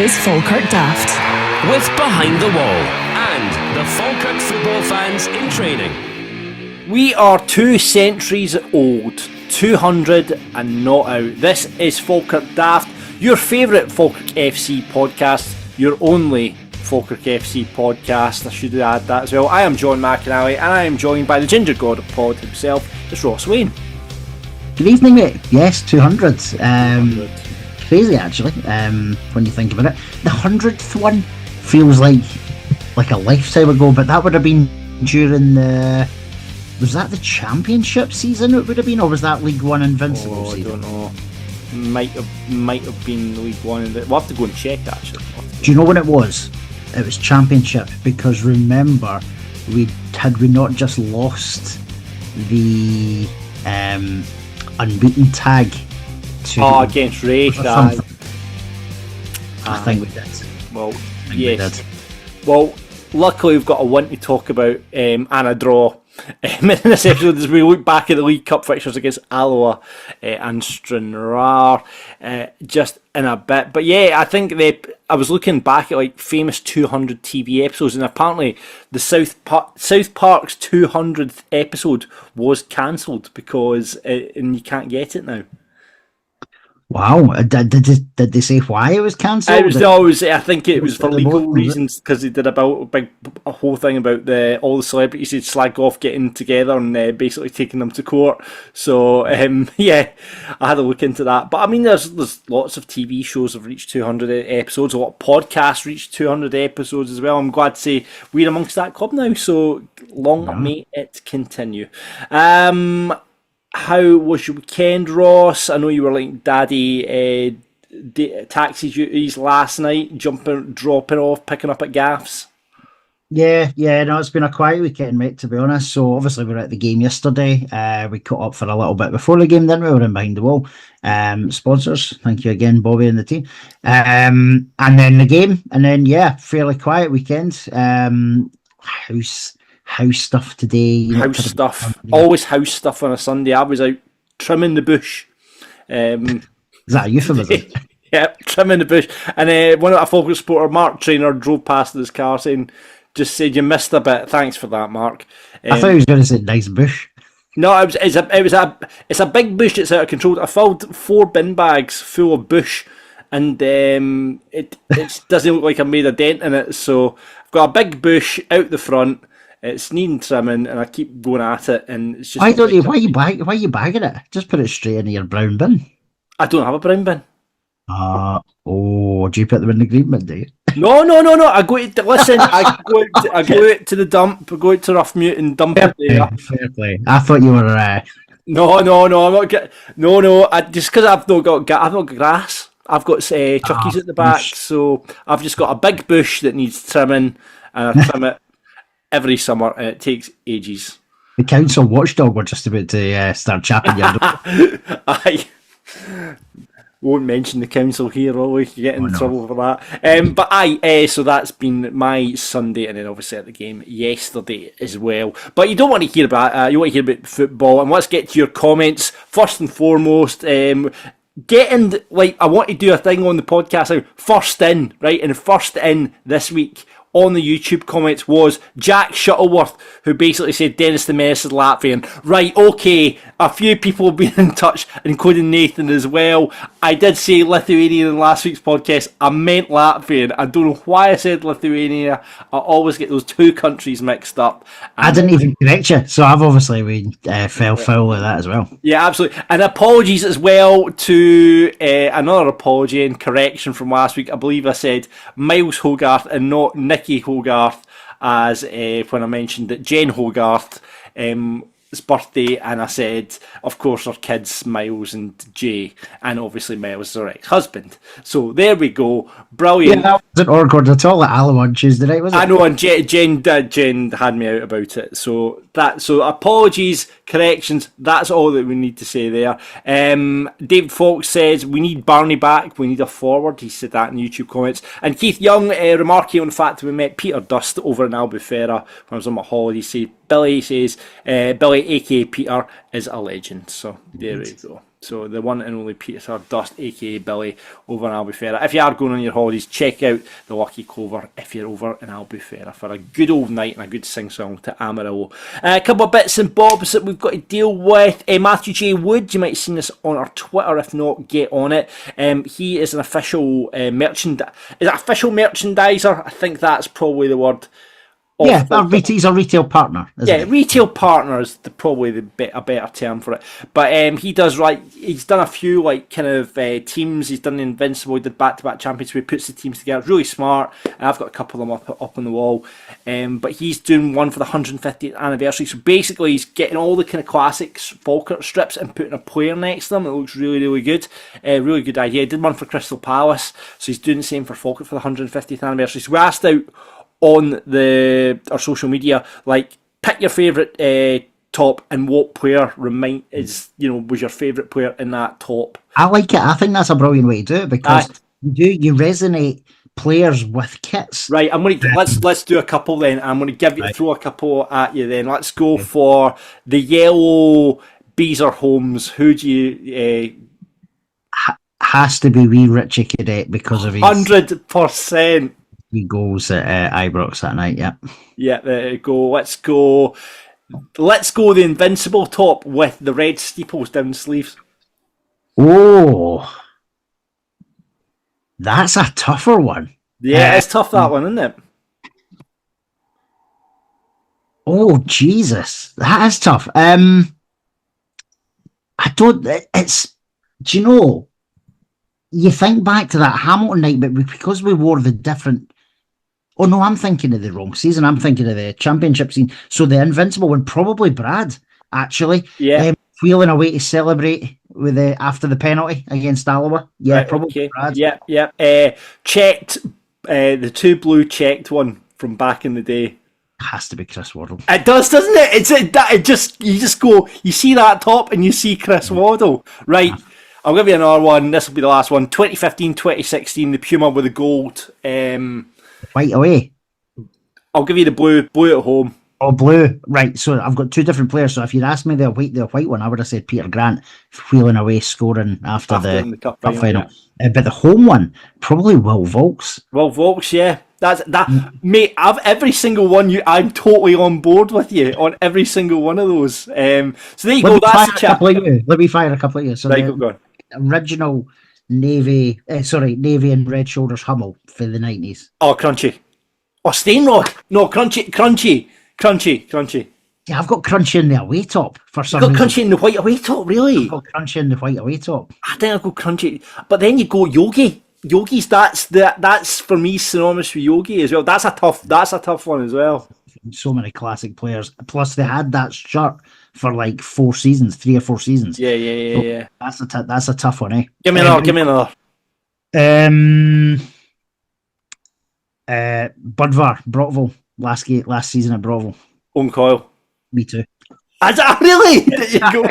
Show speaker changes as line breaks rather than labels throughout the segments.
is Falkirk Daft.
With Behind the Wall and the Falkirk football fans in training.
We are 2 centuries old, 200 and not out. This is Falkirk Daft, your favourite Falkirk FC podcast, your only Falkirk FC podcast. I should add that as well. I am John McAnally and I am joined by the ginger god of pod himself, it's Ross Wayne.
Good evening, mate. Yes, 200. Crazy, actually, when you think about it. The 100th one feels like a lifetime ago, but that would have been during the... Was that the Championship season it would have been, or was that League One Invincible season?
I don't know. Might have been League One. We'll have to go and check, actually.
Do you know when it was? It was Championship, because remember, we not just lost the unbeaten tag to
against Wraith.
I think we did.
Well, yes. Well, luckily we've got a one to talk about and a draw in this episode as we look back at the League Cup fixtures against Alloa and Stranraer just in a bit. But yeah, I think I was looking back at like famous 200 TV episodes, and apparently the South Park's 200th episode was cancelled because and you can't get it now.
Wow, did they say why it was cancelled?
I think it was for legal reasons, because they did a whole thing about all the celebrities who'd slag off getting together and basically taking them to court. So yeah, I had a look into that. But I mean, there's lots of TV shows have reached 200 episodes. A lot of podcasts reached 200 episodes as well. I'm glad to say we're amongst that club now. So long may it continue. How was your weekend, Ross? I know you were like daddy taxi duties last night, dropping off, picking up at gaffs.
Yeah, no, it's been a quiet weekend, mate, to be honest. So obviously we were at the game yesterday. We caught up for a little bit before the game, didn't we? We were in Behind the Wall. Sponsors, thank you again, Bobby and the team. And then the game, and then fairly quiet weekend. House stuff today.
House stuff. Always house stuff on a Sunday. I was out trimming the bush.
Is that a euphemism?
Yep, trimming the bush. And one of our Falkirk supporter, Mark Trainer, drove past in his car just said, "You missed a bit. Thanks for that, Mark."
I thought he was going to say nice bush.
No, it's a big bush. It's out of control. I filled 4 bin bags full of bush, and it doesn't look like I made a dent in it. So I've got a big bush out the front. It's needing trimming, and I keep going at it, and it's just.
Why are you bagging it? Just put it straight into your brown bin.
I don't have a brown bin.
Do you put them in the green bin? Do you?
No. I go to listen. I go out to the dump. I go out to Roughmute and dump it there.
Fair play. I thought you were.
No. I'm not. No. Just because I've not got grass. I've got chuckies at the back, so I've just got a big bush that needs trimming, and I trim it every summer, and it takes ages.
The council watchdog were just about to start chapping your door.
Aye. Won't mention the council here, will we? You get in trouble for that. But aye, so that's been my Sunday, and then obviously at the game yesterday as well. But you don't want to hear about you want to hear about football, and let's get to your comments first and foremost. I want to do a thing on the podcast. First in, right? And first in this week on the YouTube comments was Jack Shuttleworth, who basically said Dennis the Menace is Latvian. Right, okay, a few people have been in touch, including Nathan as well. I did say Lithuanian in last week's podcast. I meant Latvian. I don't know why I said Lithuania. I always get those two countries mixed up.
I didn't even correct you, so I've obviously fell foul of that as well.
Yeah, absolutely. And apologies as well to another apology and correction from last week. I believe I said Miles Hogarth and not Nicky Hogarth, as when I mentioned that Jen Hogarth's birthday, and I said, of course, her kids Miles and Jay, and obviously Miles is her ex-husband. So there we go, brilliant.
Yeah, that wasn't awkward at all at Alloa on Tuesday night, was it?
I know, and Jen had me out about it. So apologies, corrections. That's all that we need to say there. David Fox says we need Barney back. We need a forward. He said that in the YouTube comments. And Keith Young remarking on the fact that we met Peter Dust over in Albufeira when I was on my holiday. Billy says Billy, aka Peter, is a legend. So there we go. So the one and only Peter Dust, aka Billy, over in Albufeira. If you are going on your holidays, check out the Lucky Clover if you're over in Albufeira for a good old night and a good sing-song to Amarillo. A couple of bits and bobs that we've got to deal with. Matthew J. Wood, you might have seen this on our Twitter. If not, get on it. He is an official merchandiser. I think that's probably the word.
Yeah, he's a retail partner.
Yeah, retail partner is probably a better term for it. But he does he's done a few kind of teams. He's done the Invincible. He did back-to-back champions. Where he puts the teams together. Really smart. I've got a couple of them up on the wall. But he's doing one for the 150th anniversary. So basically, he's getting all the kind of classics Falkirk strips and putting a player next to them. It looks really, really good. Really good idea. He did one for Crystal Palace. So he's doing the same for Falkirk for the 150th anniversary. So we asked out on our social media, pick your favourite top and what player was your favourite player in that top.
I like it. I think that's a brilliant way to do it because you resonate players with kits.
Right, I'm going to let's do a couple then. I'm going to throw a couple at you then. Let's go for the yellow Beezer Holmes. Who do you?
Has to be wee Richie Cadet because of his
100%.
He goals at Ibrox that night,
Yeah, there you go. Let's go the Invincible top with the red steeples down the sleeves.
Oh, that's a tougher one.
Yeah, it's tough, that one, isn't it?
Oh, Jesus. That is tough. Do you know, you think back to that Hamilton night, but because we wore the different... Oh, no, I'm thinking of the wrong season. I'm thinking of the championship scene. So the Invincible one, probably Brad, actually.
Yeah.
Wheeling away to celebrate with after the penalty against Alloa. Yeah, right, probably okay. Brad.
Yeah. Checked, the 2 blue checked one from back in the day.
Has to be Chris Waddle.
It does, doesn't it? You just go, you see that top and you see Chris Waddle. Right. I'll give you another one. This will be the last one. 2015-2016, the Puma with the gold.
White away.
I'll give you the blue at home.
Oh, blue. Right, so I've got 2 different players. So if you'd asked me the white one, I would have said Peter Grant wheeling away, scoring after the cup final. Yeah. But the home one, probably Will Vaulks.
Will Vaulks, yeah. Mate, every single one I'm totally on board with you on every single one of those. So there you go. That's the chat.
Let me fire a couple of you. So
right, go on.
Original Navy and Red Shoulders Hummel for the 90s.
Oh, Crunchy. Oh, Stainrod. No, Crunchy.
Yeah, I've got Crunchy in the away top for some
reason.
You've
got Crunchy in the white away top, really?
I've got Crunchy in the white away top.
I think I'll go Crunchy. But then you go Yogi. Yogi's that's for me synonymous with Yogi as well. That's a tough one as well.
So many classic players. Plus they had that shirt for 3 or 4 seasons.
Yeah.
That's a tough one, eh?
Give me another.
Budvar, Brockville, last season at Brockville.
Owen Coyle.
Me too.
Really? There you go.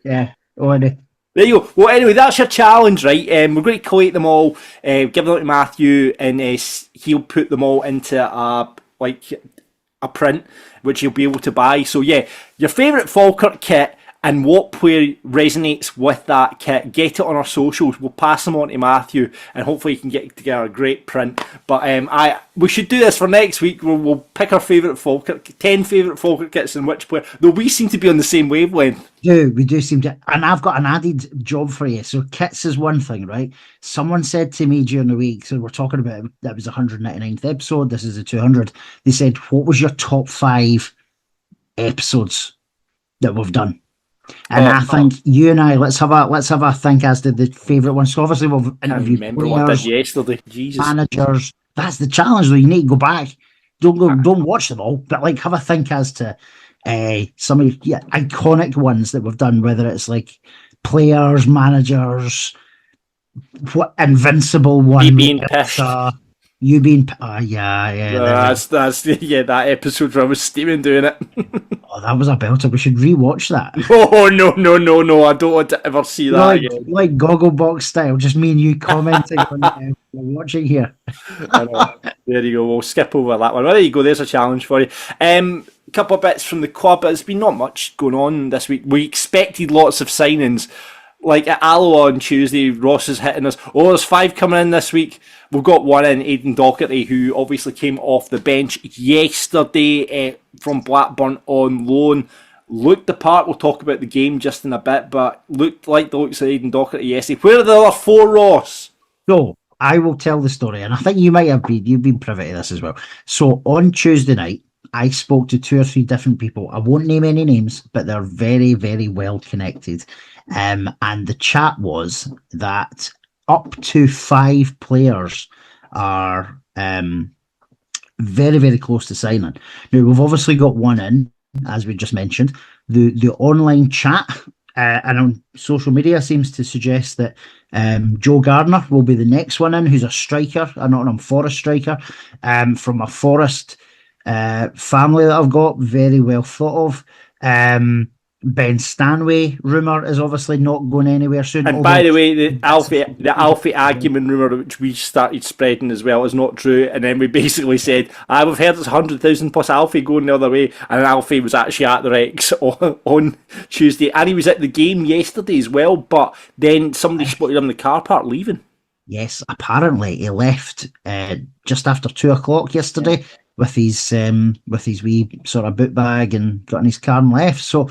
Yeah. Already.
There you go. Well, anyway, that's your challenge, right? We're going to collate them all, give them to Matthew, and he'll put them all into a print, which you'll be able to buy. So yeah, your favourite Falkirk kit and what player resonates with that kit, get it on our socials. We'll pass them on to Matthew, and hopefully you can get together a great print. But we should do this for next week. We'll pick our favourite Falkirk, 10 favourite Falkirk kits and which player. Though we seem to be on the same wavelength.
We do seem to. And I've got an added job for you. So kits is one thing, right? Someone said to me during the week, so we're talking about, that was the 199th episode, this is the 200. They said, what was your top 5 episodes that we've done? And I think you and I, let's have a think as to the favourite one. So obviously we've interviewed players,
yesterday. Jesus.
Managers. That's the challenge though. You need to go back. Don't watch them all, but have a think as to some of the iconic ones that we've done, whether it's players, managers, what Invincible one.
Me being pissed.
You being that's
that episode where I was steaming doing it.
Oh, that was a belter. We should rewatch that.
Oh no! I don't want to ever see that again.
Like Gogglebox style, just me and you commenting on watching here.
I know. There you go. We'll skip over that one. Well, there you go. There's a challenge for you. Couple of bits from the club. There's been not much going on this week. We expected lots of signings. like at Alloa on Tuesday, Ross is hitting us. Oh, there's 5 coming in this week. We've got one in, Aidan Docherty, who obviously came off the bench yesterday from Blackburn on loan. Looked the part. We'll talk about the game just in a bit, but looked like the looks of Aidan Docherty yesterday. Where are the other 4, Ross?
So I will tell the story, and I think you've been privy to this as well. So on Tuesday night, I spoke to 2 or 3 different people. I won't name any names, but they're very, very well connected. And the chat was that up to 5 players are very, very close to signing. Now, we've obviously got one in, as we just mentioned. The online chat and on social media seems to suggest that Joe Gardner will be the next one in, who's a striker, a Nottingham Forest striker, from a Forest family that I've got, very well thought of. Ben Stanway rumour is obviously not going anywhere soon.
And by the way, the Alfie Agyeman rumour, which we started spreading as well, is not true. And then we basically said, we've heard there's 100,000 plus Alfie going the other way. And Alfie was actually at the Rex on Tuesday. And he was at the game yesterday as well. But then somebody spotted him in the car park leaving.
Yes, apparently he left just after 2:00 yesterday with his wee sort of boot bag and got in his car and left. So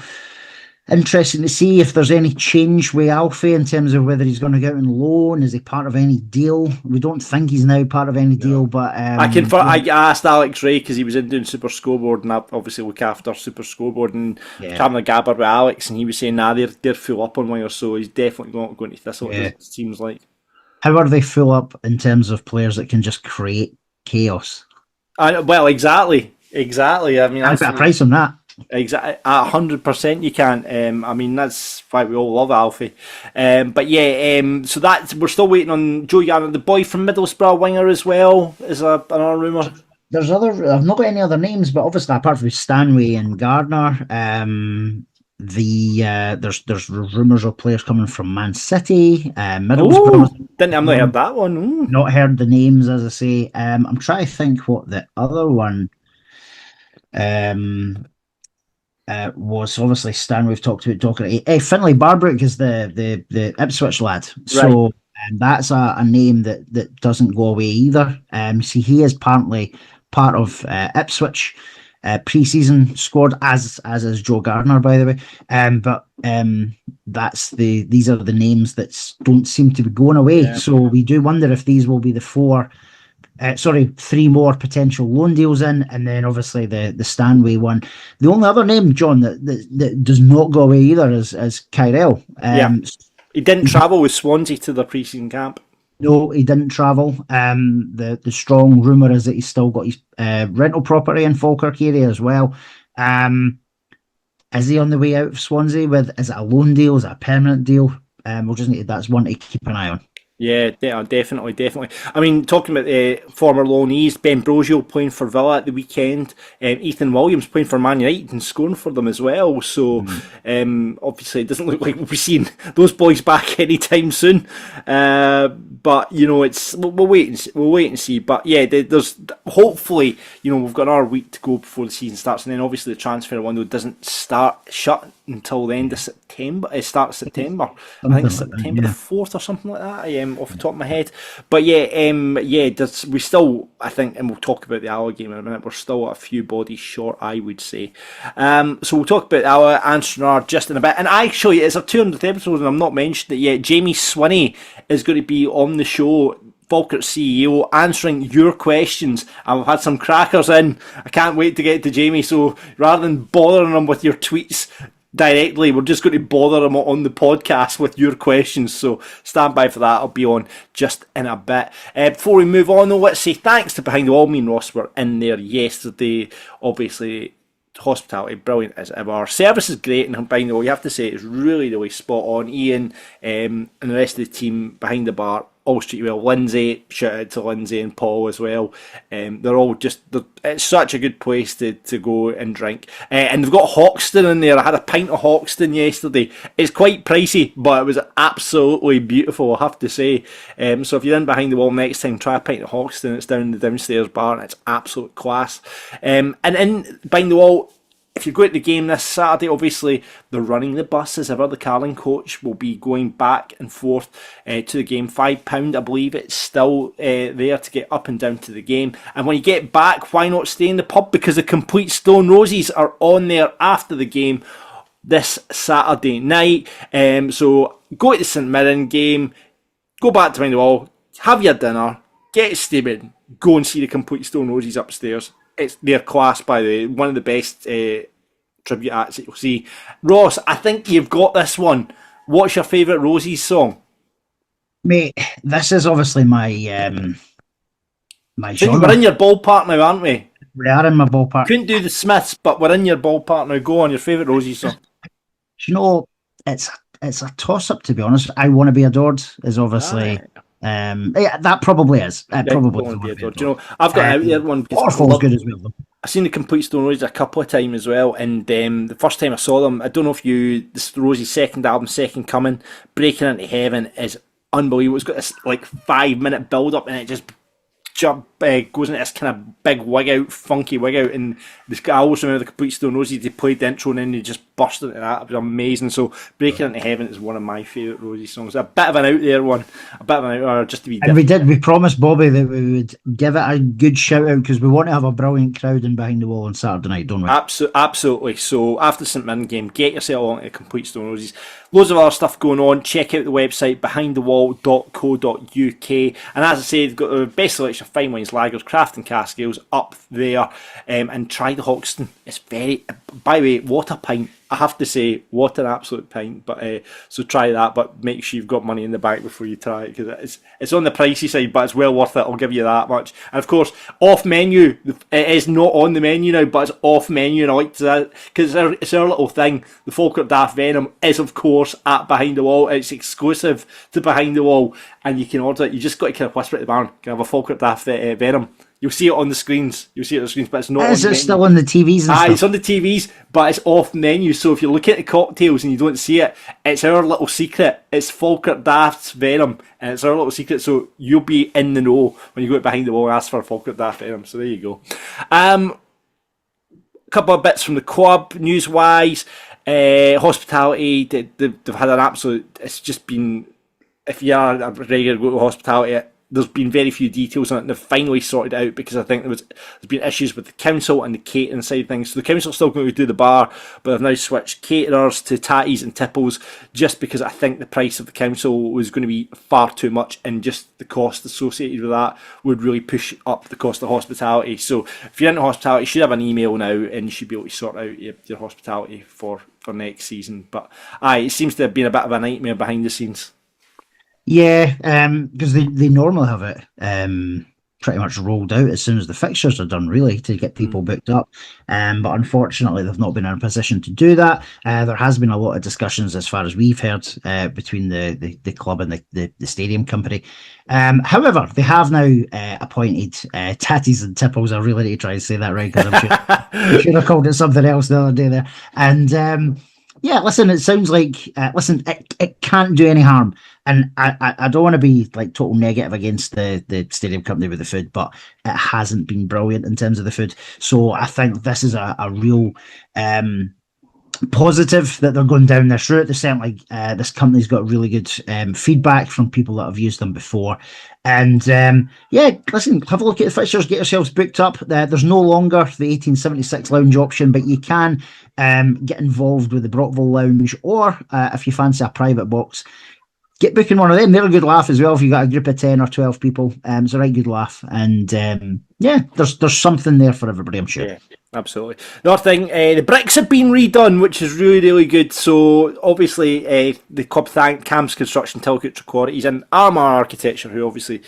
interesting to see if there's any change with Alfie in terms of whether he's going to go out on loan. Is he part of any deal? We don't think he's now part of any deal, but
I asked Alex Ray because he was in doing Super Scoreboard, and I obviously look after Super Scoreboard, and having a gabber with Alex, and he was saying, they're full up on Wire, so he's definitely not going to Thistle. It seems like. How
are they full up in terms of players that can just create chaos?
Well, exactly. I mean,
I've got a price on that.
Exactly, 100% you can. I mean, that's why we all love Alfie. But yeah, so we're still waiting on Joe Yarn, the boy from Middlesbrough winger as well, is another rumour.
I've not got any other names, but obviously apart from Stanway and Gardner, there's rumours of players coming from Man City, Middlesbrough.
I've not heard that one. Ooh.
Not heard the names, as I say. I'm trying to think what the other one was. Obviously Stan, we've talked about Docherty. Finlay Barbrook is the Ipswich lad. So that's a name that doesn't go away either. See, he is apparently part of Ipswich pre-season squad, as is Joe Gardner, by the way. But these are the names that don't seem to be going away. Yeah. So we do wonder if these will be the 3 more potential loan deals in, and then obviously the Stanway one. The only other name, John, that does not go away either is Kyrell.
He didn't travel with Swansea to the pre-season camp.
No, he didn't travel. The strong rumour is that he's still got his rental property in Falkirk area as well. Is he on the way out of Swansea? Is it a loan deal? Is it a permanent deal? That's one to keep an eye on.
Yeah, definitely. I mean, talking about former loanees, Ben Brogio playing for Villa at the weekend, Ethan Williams playing for Man United and scoring for them as well. So, obviously, it doesn't look like we'll be seeing those boys back anytime soon. But we'll wait and see. But yeah, there's hopefully, we've got another week to go before the season starts, and then obviously the transfer window doesn't shut until the end of September. It starts September. I think it's September the 4th or something like that. Off the top of my head, but we still, I think, and we'll talk about the Alloa game in a minute. We're still a few bodies short, I would say. So we'll talk about Alloa and Stranraer just in a bit. And actually, it's our 200th episode, and I'm not mentioned it yet. Jamie Swinney is going to be on the show, Falkirk CEO, answering your questions, and we've had some crackers in. I can't wait to get to Jamie. So rather than bothering him with your tweets directly, we're just going to bother him on the podcast with your questions, so stand by for that. I'll be on just in a bit. Before we move on though, let's say thanks to Behind the Wall. Me and Ross were in there yesterday. Obviously, hospitality brilliant as ever, service is great, and Behind the Wall, you have to say, it's really spot on. Ian and the rest of the team behind the bar all treat you well. Lindsay, shout out to Lindsay and Paul as well. It's such a good place to go and drink. And they've got Hoxton in there. I had a pint of Hoxton yesterday. It's quite pricey, but it was absolutely beautiful, I have to say. So if you're in Behind the Wall next time, try a pint of Hoxton. It's down in the downstairs bar, and it's absolute class. And in Behind the Wall, if you go to the game this Saturday, obviously they're running the bus as ever. The Carling coach will be going back and forth to the game. £5, I believe it's still there to get up and down to the game. And when you get back, why not stay in the pub? Because the Complete Stone Roses are on there after the game this Saturday night. So go to the St Mirren game, go back to Behind the Wall, have your dinner, get steaming, go and see the Complete Stone Roses upstairs. It's their class, by the way, one of the best tribute acts that you'll see. Ross, I think you've got this one. What's your favourite Roses song?
Mate, this is obviously my genre.
We're in your ballpark now, aren't we?
We are in my ballpark.
Couldn't do the Smiths, but we're in your ballpark now. Go on, your favourite Roses song.
You know, it's a toss-up, to be honest. I Want to Be Adored is obviously... yeah, that probably is. Probably.
Do you know, I've got out there one.
Waterfall's good as well, though.
I've seen the Complete Stone Roses a couple of times as well, and the first time I saw them, I don't know if this Roses' second album, Second Coming, Breaking Into Heaven, is unbelievable. It's got this like 5-minute build up, and it just goes into this kind of big wig out, funky wig out, and I always remember the Complete Stone Roses, they played the intro and then they just burst into that. It was amazing. So Breaking Into Heaven is one of my favourite Roses songs. A bit of an out there one, just to be different.
And we promised Bobby that we would give it a good shout out because we want to have a brilliant crowd in Behind the Wall on Saturday night, don't we?
Absolutely. So after the St Mirren game, get yourself along to the Complete Stone Roses. Loads of other stuff going on. Check out the website behindthewall.co.uk, and as I say, they've got the best selection of fine wines, lagers, craft and cask ales up there, and try the Hoxton. It's very, by the way, what a pint. I have to say, what an absolute pint. But so try that, but make sure you've got money in the bank before you try it, because it's on the pricey side, but it's well worth it. I'll give you that much. And of course, off menu. It is not on the menu now, but it's off menu, and I like that because it's our little thing. The Falkirk Daft Venom is, of course, at Behind the Wall. It's exclusive to Behind the Wall, and you can order it. You just got to kind of whisper at the barn, "Can I have a Falkirk Daft Venom?" You'll see it on the screens. But it's not.
Is it still on the TVs? And stuff?
It's on the TVs, but it's off menu. So if you look at the cocktails and you don't see it, it's our little secret. It's Falkirk Daft's Venom, and it's our little secret. So you'll be in the know when you go Behind the Wall and ask for Falkirk Daft Venom. So there you go. A couple of bits from the club news-wise. Hospitality. They've had an absolute. It's just been. If you are a regular go to hospitality, there's been very few details on it, and they've finally sorted it out because I think there's been issues with the council and the catering side of things. So the council's still going to do the bar, but they've now switched caterers to tatties and tipples just because I think the price of the council was going to be far too much, and just the cost associated with that would really push up the cost of hospitality. So if you're into hospitality, you should have an email now and you should be able to sort out your hospitality for next season. But it seems to have been a bit of a nightmare behind the scenes.
Yeah, because they normally have it pretty much rolled out as soon as the fixtures are done, really, to get people booked up. But unfortunately, they've not been in a position to do that. There has been a lot of discussions, as far as we've heard, between the club and the stadium company. However, they have now appointed tatties and tipples. I really need to try and say that right, because I'm sure I called it something else the other day there. And yeah, listen, it sounds like, it can't do any harm. And I don't want to be like total negative against the stadium company with the food, but it hasn't been brilliant in terms of the food. So I think this is a real positive that they're going down this route. They certainly, this company's got really good feedback from people that have used them before. And yeah, listen, have a look at the fixtures, get yourselves booked up. There's no longer the 1876 lounge option, but you can get involved with the Brockville Lounge, or if you fancy a private box, get booking one of them. They're a good laugh as well if you've got a group of 10 or 12 people. It's a right good laugh. And yeah, there's something there for everybody, I'm sure.
Yeah, absolutely. Another thing, the bricks have been redone, which is really, really good. So obviously the club thanked Cam's Construction, Tilcoats Qualities, and Armour Architecture, who obviously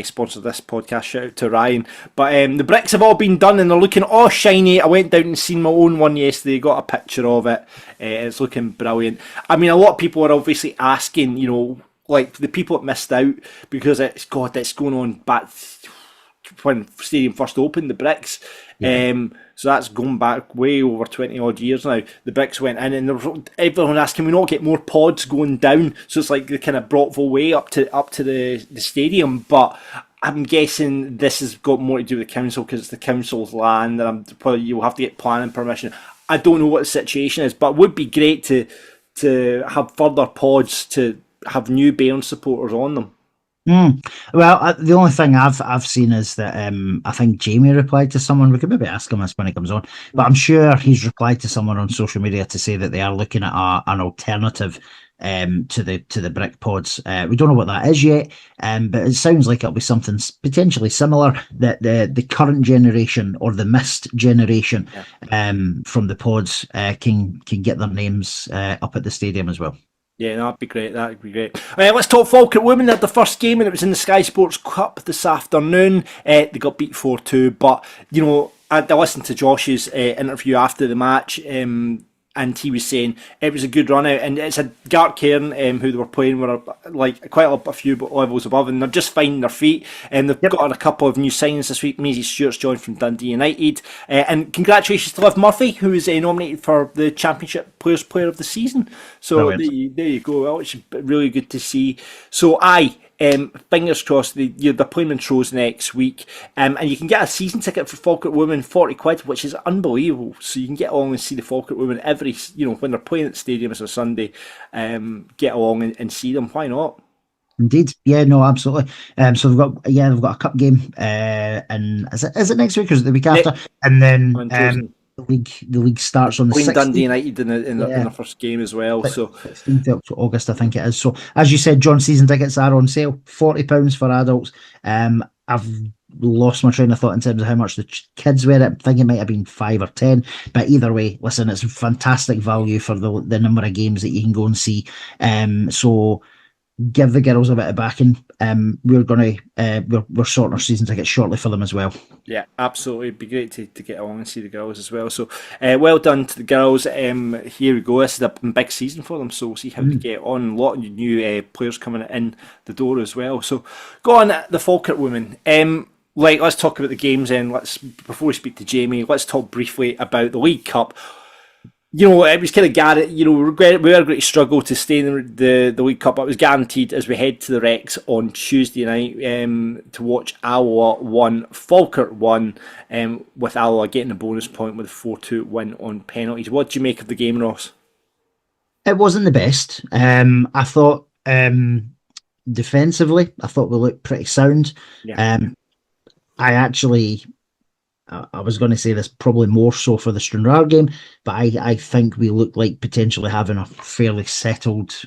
sponsored this podcast. Shout out to Ryan. But the bricks have all been done and they're looking all shiny. I went down and seen my own one yesterday, got a picture of it. It's looking brilliant. I mean, a lot of people are obviously asking, you know, like the people that missed out, because it's going on back when stadium first opened, the bricks. Yeah. So that's going back way over 20 odd years now. The bricks went in, and everyone asked, can we not get more pods going down? So it's like the kind of Brockville way up to the stadium. But I'm guessing this has got more to do with the council, because it's the council's land, and you'll have to get planning permission. I don't know what the situation is, but it would be great to have further pods to have new Bairns supporters on them.
Well, the only thing I've seen is that I think Jamie replied to someone. We could maybe ask him this when he comes on, but I'm sure he's replied to someone on social media to say that they are looking at an alternative to the brick pods. We don't know what that is yet, but it sounds like it'll be something potentially similar that the current generation or the missed generation from the pods can get their names up at the stadium as well.
Yeah, that'd be great. That'd be great. Let's talk Falkirk women. They had the first game and it was in the Sky Sports Cup this afternoon. They got beat 4-2, but I listened to Josh's interview after the match. And he was saying it was a good run out, and it's a Gart Cairn who they were playing were like quite a few levels above, and they're just finding their feet. And they've got a couple of new signings this week. Maisie Stewart's joined from Dundee United, and congratulations to Liv Murphy, who is nominated for the Championship Players Player of the Season. So there you go. Well, it's really good to see. So fingers crossed, they're playing in Trose next week, and you can get a season ticket for Falkirk Women, £40, which is unbelievable. So you can get along and see the Falkirk Women every, when they're playing at the stadium on Sunday, get along and see them. Why not?
Indeed, yeah, no, absolutely. So they've got a cup game, and is it next week or is it the week after? And then the league starts on the 16th.
Dundee United in the first game as well. So
16th of August, I think it is. So as you said, John, season tickets are on sale. £40 for adults. I've lost my train of thought in terms of how much the kids were. I think it might have been 5 or 10. But either way, listen, it's fantastic value for the number of games that you can go and see. So give the girls a bit of backing. We're sorting our season tickets shortly for them as well.
Yeah, absolutely. It'd be great to get along and see the girls as well. So well done to the girls. Here we go. This is a big season for them, so we'll see how they get on. A lot of new players coming in the door as well. So go on, the Falkirk women. Let's talk about the games then. Before we speak to Jamie, let's talk briefly about the League Cup. It was kind of guaranteed. We were going to struggle to stay in the League Cup, but it was guaranteed as we head to the Rex on Tuesday night to watch Alloa 1, Falkirk 1, with Alloa getting a bonus point with a 4-2 win on penalties. What did you make of the game, Ross?
It wasn't the best. I thought defensively, I thought we looked pretty sound. Yeah. I was going to say this probably more so for the Stranraer game, but I think we look like potentially having a fairly settled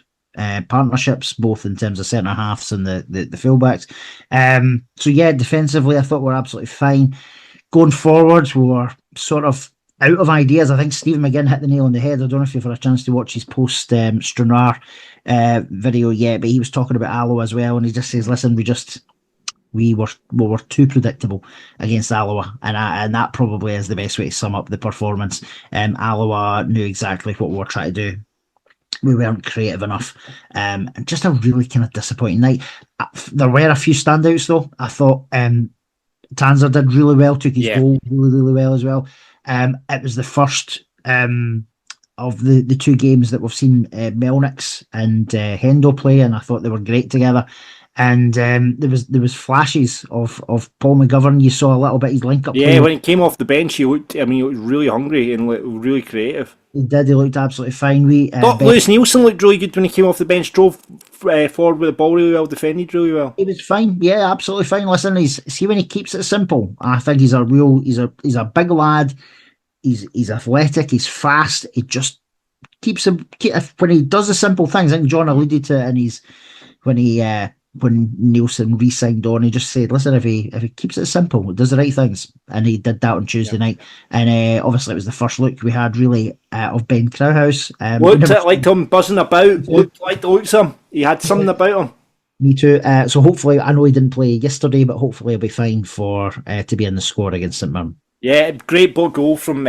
partnerships, both in terms of centre halves and the fullbacks. So yeah, defensively, I thought we were absolutely fine. Going forward, we were sort of out of ideas. I think Stephen McGinn hit the nail on the head. I don't know if you've had a chance to watch his post Stranraer video yet, but he was talking about Alloa as well, and he just says, "Listen, we were too predictable against Alloa," and that probably is the best way to sum up the performance. Alloa knew exactly what we were trying to do. We weren't creative enough. Just a really kind of disappointing night. There were a few standouts though. I thought Tanzer did really well, took his goal really, really well as well. It was the first of the two games that we've seen Melnix and Hendo play, and I thought they were great together. And there was flashes of Paul McGovern. You saw a little bit his link up.
Yeah, when he came off the bench, he looked really hungry and really creative.
He did. He looked absolutely fine.
Lewis Nielsen looked really good when he came off the bench. Drove forward with the ball really well. Defended really well.
He was fine. Yeah, absolutely fine. Listen, see when he keeps it simple. I think he's a big lad. He's athletic. He's fast. He just keeps him when he does the simple things. I think John alluded to it when Nielsen re-signed on, he just said, "Listen, if he keeps it simple, does the right things," and he did that on Tuesday night. And obviously, it was the first look we had really of Ben Krauhaus.
Liked him buzzing about. Looked of him. He had something about him.
Me too. So hopefully, I know he didn't play yesterday, but hopefully he'll be fine to be in the squad against St Mirren.
Yeah, great goal from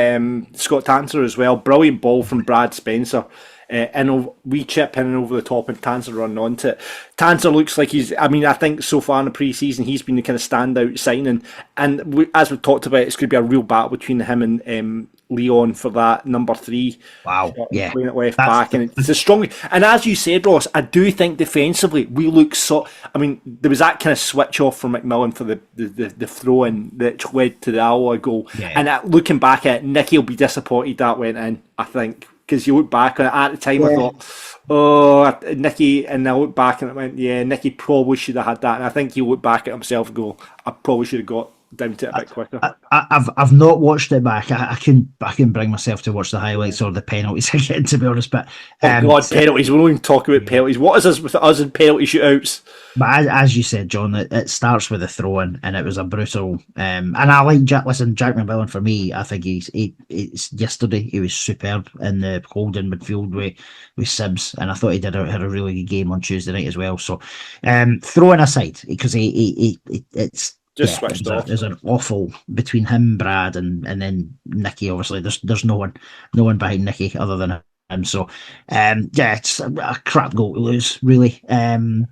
Scott Tanzer as well. Brilliant ball from Brad Spencer. And we chip in over the top and Tanzer run onto it. Tanzer looks like I think so far in the pre-season he's been the kind of standout signing, and as we've talked about, it's going to be a real battle between him and Leon for that number 3.
Wow, yeah.
Playing it left back, and it's a strong. And as you said, Ross, I do think defensively we look so. I mean, there was that kind of switch off from McMillan for the throw in that led to the Alloa goal.
Yeah.
And looking back at it, Nicky will be disappointed that went in, I think, because you look back on it at the time, I thought, oh, Nicky, and I look back and it went, yeah, Nicky probably should have had that. And I think he'll look back at himself and go, I probably should have got down to it a bit quicker.
I've not watched it back. I couldn't bring myself to watch the highlights or the penalties again, to be honest. But
God, penalties! We don't even talk about penalties. What is this with us in penalty shootouts?
But as you said, John, it starts with a throw-in, and it was a brutal. And I like Jack. Listen, Jack McMillan, for me, I think it's yesterday he was superb in the holding midfield with Sibbs, and I thought he had a really good game on Tuesday night as well. So, throwing aside, because it's.
Just switched off.
There's an awful between him, Brad, and then Nicky. Obviously, there's no one behind Nicky other than him. So, it's a crap goal to lose. Really, it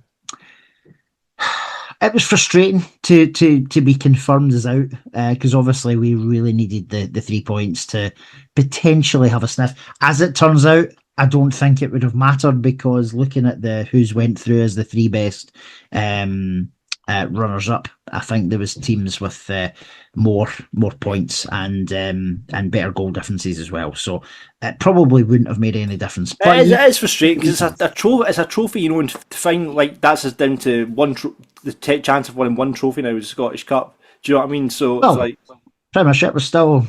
was frustrating to be confirmed as out, because obviously we really needed the 3 points to potentially have a sniff. As it turns out, I don't think it would have mattered, because looking at who's went through as the 3 best runners up, I think there was teams with more points and better goal differences as well. So it probably wouldn't have made any difference. But
it is frustrating, because it's a trophy, you know, and to find like that's us down to the chance of winning one trophy now with the Scottish Cup. Do you know what I mean? So it's like.
Premiership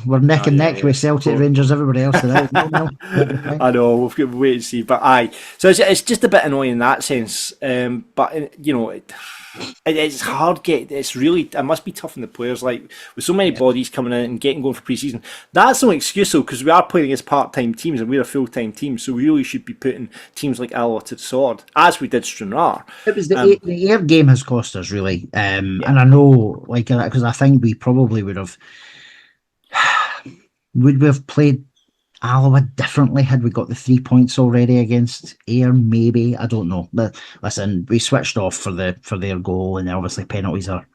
we're neck and neck with Celtic, Rangers, everybody else today.
I know, we've got to wait and see, but so it's just a bit annoying in that sense. But you know, it's hard. It must be tough on the players. Like with so many bodies coming in and getting going for pre-season, that's no excuse though, because we are playing against part-time teams and we're a full-time team, so we really should be putting teams like Alloa to the sword, as we did Stranraer.
It was the air game has cost us really, and I know, like, because I think we probably would we have played Alloa differently had we got the 3 points already against Ayr? Maybe, I don't know. But listen, we switched off for their goal, and obviously penalties are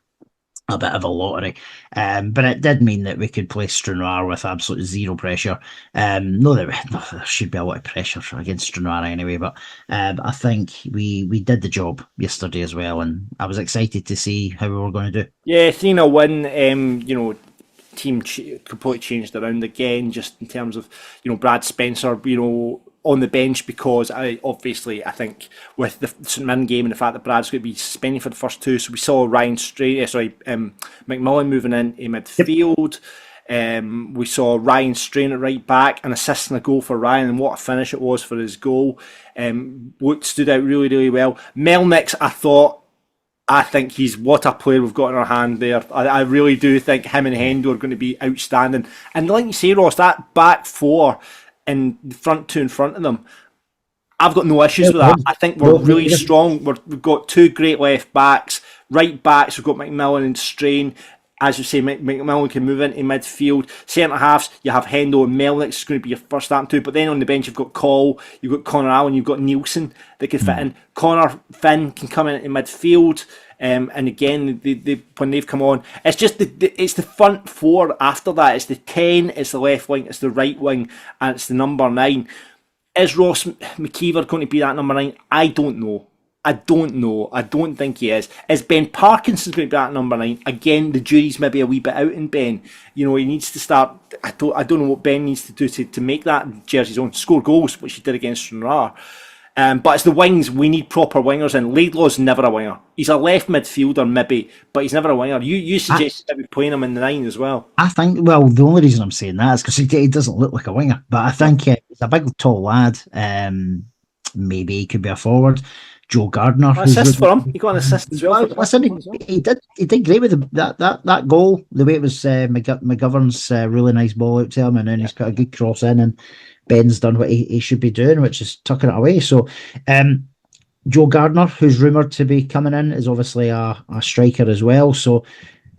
a bit of a lottery. But it did mean that we could play Stranraer with absolutely zero pressure. There should be a lot of pressure against Stranraer anyway, but I think we did the job yesterday as well, and I was excited to see how we were going to do.
Yeah, 3-0 win. You know, team completely changed around again, just in terms of, you know, Brad Spencer, you know, on the bench, because I think with the St Mirren game and the fact that Brad's going to be suspended for the first 2, so we saw McMillan moving into midfield. We saw Ryan Strain at right back and assisting a goal for Ryan, and what a finish it was for his goal. Stood out really, really well. Melnick's, I think he's what a player we've got in our hand there. I really do think him and Hendo are going to be outstanding. And like you say, Ross, that back 4 and the front 2 in front of them, I've got no issues with that. I think we're really strong. We've got 2 great left backs. Right backs, we've got McMillan and Strain. As you say, McMillan can move into midfield. Centre halves, you have Hendo and Melnick's going to be your first starting 2. But then on the bench, you've got Cole, you've got Connor Allen, you've got Nielsen that can fit in. Connor Finn can come in midfield. And again, when they've come on, it's just it's the front 4 after that. It's the 10, it's the left wing, it's the right wing, and it's the number 9. Is Ross McKeever going to be that number 9? I don't know. I don't think he is. Is Ben Parkinson going to be that number 9? Again, the jury's maybe a wee bit out in Ben. You know, he needs to start. I don't know what Ben needs to do to make that jersey's own. Score goals, which he did against Stranraer. But it's the wings. We need proper wingers, and Laidlaw's never a winger. He's a left midfielder, maybe, but he's never a winger. You suggested maybe playing him in the 9 as well. I think,
well, the only reason I'm saying that is because he doesn't look like a winger, but I think he's a big, tall lad. Maybe he could be a forward. Joe Gardner.
Assist for him. He got an assist as well.
Listen, he did great with that goal. The way it was McGovern's really nice ball out to him, and then he's put a good cross in, and Ben's done what he should be doing, which is tucking it away. So Joe Gardner, who's rumoured to be coming in, is obviously a striker as well. So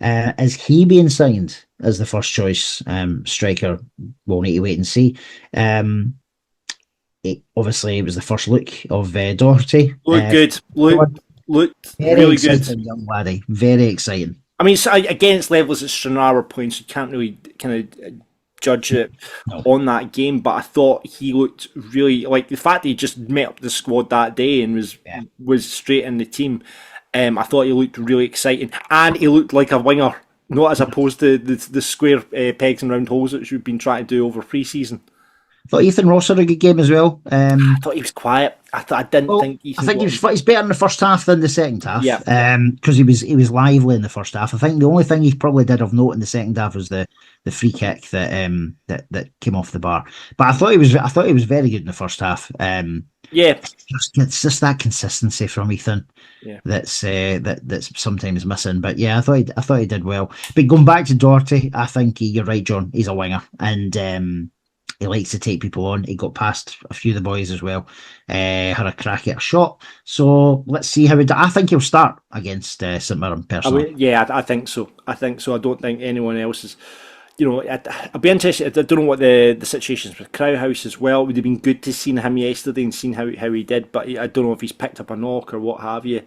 is he being signed as the first choice striker? We'll need to wait and see. Obviously, it was the first look of Doherty.
Looked good. Looked really good.
Young laddie. Very exciting.
I mean, so against levels at Stranraer points, you can't really kind of judge it
No.
on that game, but I thought he looked really, like the fact that he just met up the squad that day and was straight in the team. I thought he looked really exciting, and he looked like a winger, not as opposed to the square pegs and round holes that we've been trying to do over pre-season.
I thought Ethan Ross had a good game as well.
I thought he was quiet. I didn't think Ethan.
I think he's better in the first half than the second half.
Yeah.
Because he was lively in the first half. I think the only thing he probably did of note in the second half was the free kick that came off the bar. But I thought he was very good in the first half. It's just that consistency from Ethan that's sometimes missing. But yeah, I thought he did well. But going back to Doherty, I think you're right, John. He's a winger, and he likes to take people on. He got past a few of the boys as well. Had a crack at a shot. So let's see how he does. I think he'll start against St Mirren personally.
I think so. I don't think anyone else is. I'd be interested. I don't know what the situation is with Crowhouse as well. It would have been good to see him yesterday and seen how he did, but I don't know if he's picked up a knock or what have you.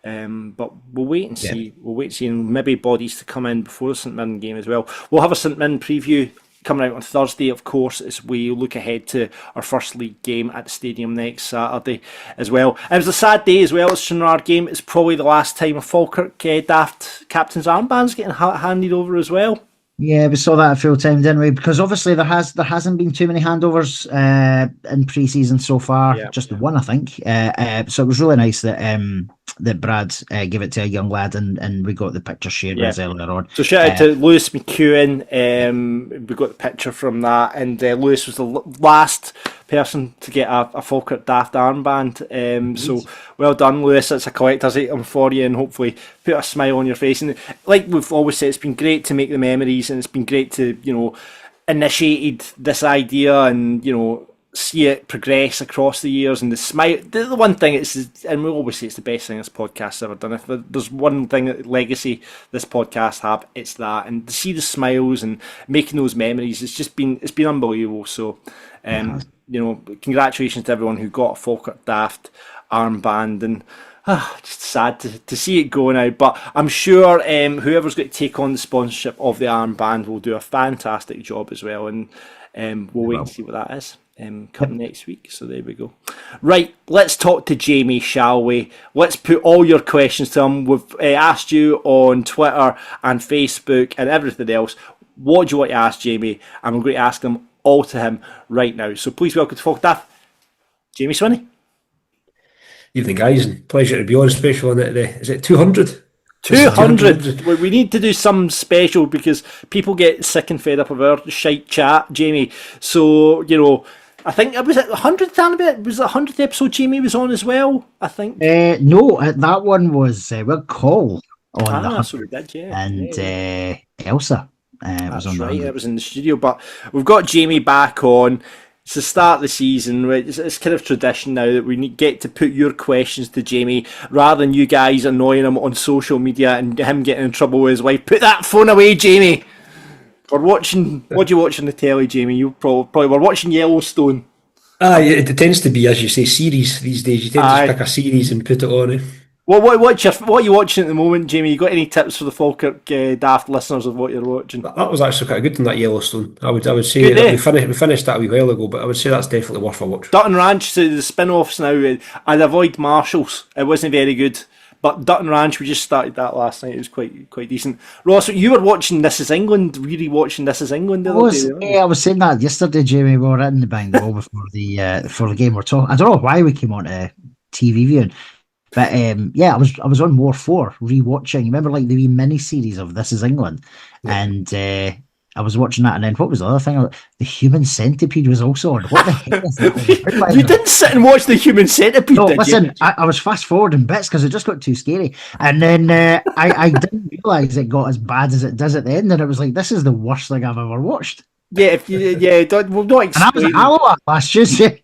But we'll wait and see. We'll wait and see, and maybe bodies to come in before the St Mirren game as well. We'll have a St Mirren preview coming out on Thursday, of course, as we look ahead to our first league game at the stadium next Saturday as well. And it was a sad day as well. It's Stranraer game. It's probably the last time a Falkirk daft captain's armband's getting handed over as well.
Yeah, we saw that at full time, didn't we? Because obviously there hasn't been too many handovers in pre-season so far. Just the one, I think. So it was really nice that Brad gave it to a young lad, and we got the picture shared with us earlier on.
So shout out to Lewis McEwen. We got the picture from that, and Lewis was the last person to get a Falkirk daft armband. So well done, Lewis. It's a collector's item for you, and hopefully put a smile on your face. And like we've always said, it's been great to make the memories, and it's been great to initiated this idea and see it progress across the years. And the smile, the one thing and we always say it's the best thing this podcast's ever done. If there's one thing legacy this podcast have, it's that. And to see the smiles and making those memories, it's been unbelievable. So congratulations to everyone who got a Falkirk daft armband, and just sad to see it go now. But I'm sure whoever's going to take on the sponsorship of the armband will do a fantastic job as well, and we'll wait and see what that is coming next week. So there we go. Right, let's talk to Jamie, shall we? Let's put all your questions to him. We've asked you on Twitter and Facebook and everything else. What do you want to ask Jamie? And we're going to ask them all to him right now. So please welcome to Falkirk Daft, Jamie Swinney.
Evening, guys, and pleasure to be on, special on it today. Is it 200?
200. We need to do some special because people get sick and fed up of our shite chat, Jamie. So, I think it was at 100th annibit. Was it 100th episode Jamie was on as well? I think.
No, that one was Call on the 100th,
so we did,
and Elsa was on
right.
the
It was in the studio, but we've got Jamie back on. It's the start of the season. It's kind of tradition now that we get to put your questions to Jamie rather than you guys annoying him on social media and him getting in trouble with his wife. Put that phone away, Jamie. We're watching. What do you watch on the telly, Jamie? You probably were watching Yellowstone.
It tends to be, as you say, series these days. You tend to just pick a series and put it on.
What are you watching at the moment, Jamie? You got any tips for the Falkirk daft listeners of what you're watching?
That was actually quite good in that Yellowstone. I would say
Good,
that we finished that a wee while ago, but I would say that's definitely worth a watch.
Dutton Ranch, so the spin-offs now. I'd avoid Marshalls. It wasn't very good. But Dutton Ranch, we just started that last night. It was quite decent. Ross, you were watching This Is England, really watching This Is England the other day.
I was saying that yesterday, Jamie. We were in the bang ball before the game. We're talking. I don't know why we came on to TV viewing. But I was on War 4 rewatching. Remember, like the wee mini series of This Is England, and I was watching that. And then what was the other thing? The Human Centipede was also on. What the heck is that?
You didn't sit and watch the Human Centipede.
No, listen, I was fast forwarding bits because it just got too scary. And then I didn't realise it got as bad as it does at the end. And it was like, this is the worst thing I've ever watched.
Yeah, we'll not explain.
And I was at Alloa last Tuesday.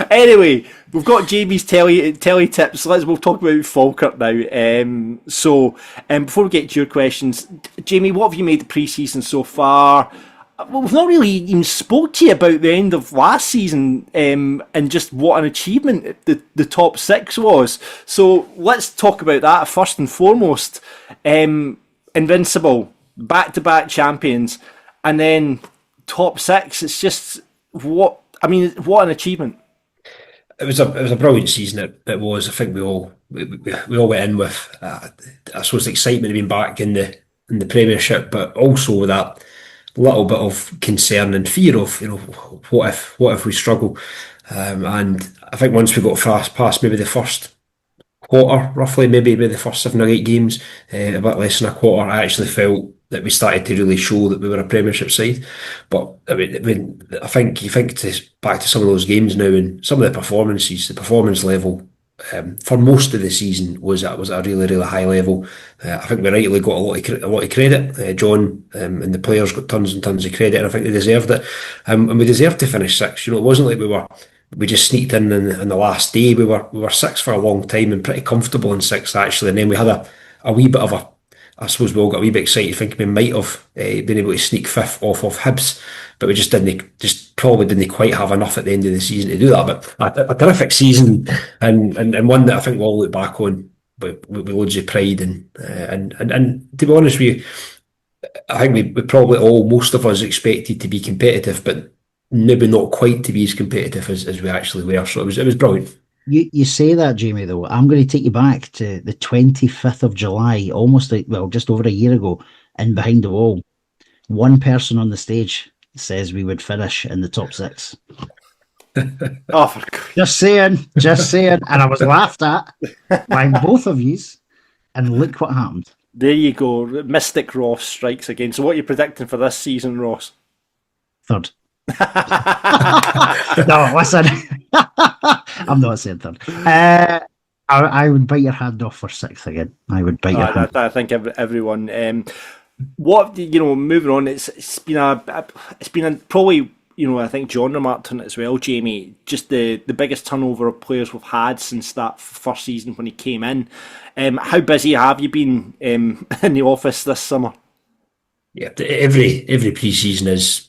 Anyway, we've got Jamie's telly tips. We'll talk about Falkirk now. So before we get to your questions, Jamie, what have you made the pre-season so far? Well, we've not really even spoke to you about the end of last season and just what an achievement the top six was. So let's talk about that first and foremost. Invincible. back-to-back champions, and then top six. It's just what an achievement.
It was a brilliant season. It was. I think we all went in with I suppose the excitement of being back in the Premiership, but also with that little bit of concern and fear of what if we struggle. And I think once we got past maybe the first quarter, roughly, maybe the first 7 or 8 games, a bit less than a quarter, I actually felt that we started to really show that we were a Premiership side. But I think you think back to some of those games now and some of the performances, the performance level for most of the season was at a really high level. I think we rightly got a lot of credit. John and the players got tons and tons of credit, and I think they deserved it. And we deserved to finish sixth. It wasn't like we just sneaked in the last day. We were sixth for a long time and pretty comfortable in sixth actually. And then we had a wee bit of I suppose we all got a wee bit excited thinking we might have been able to sneak fifth off of Hibs, but we just probably didn't quite have enough at the end of the season to do that. But a terrific season and one that I think we'll all look back on with loads of pride and to be honest with you, I think we probably most of us expected to be competitive, but maybe not quite to be as competitive as we actually were. So it was brilliant.
You say that, Jamie, though. I'm going to take you back to the 25th of July, just over a year ago, and Behind the Wall. One person on the stage says we would finish in the top six. Just saying. And I was laughed at by both of yous, and look what happened.
There you go. Mystic Ross strikes again. So what are you predicting for this season, Ross?
Third. No, listen. I'm not saying third. I would bite your hand off for sixth again. I would bite your hand.
I think everyone. Moving on. It's been probably I think John remarked on it as well, Jamie. Just the biggest turnover of players we've had since that first season when he came in. How busy have you been in the office this summer?
Yeah, every pre-season is.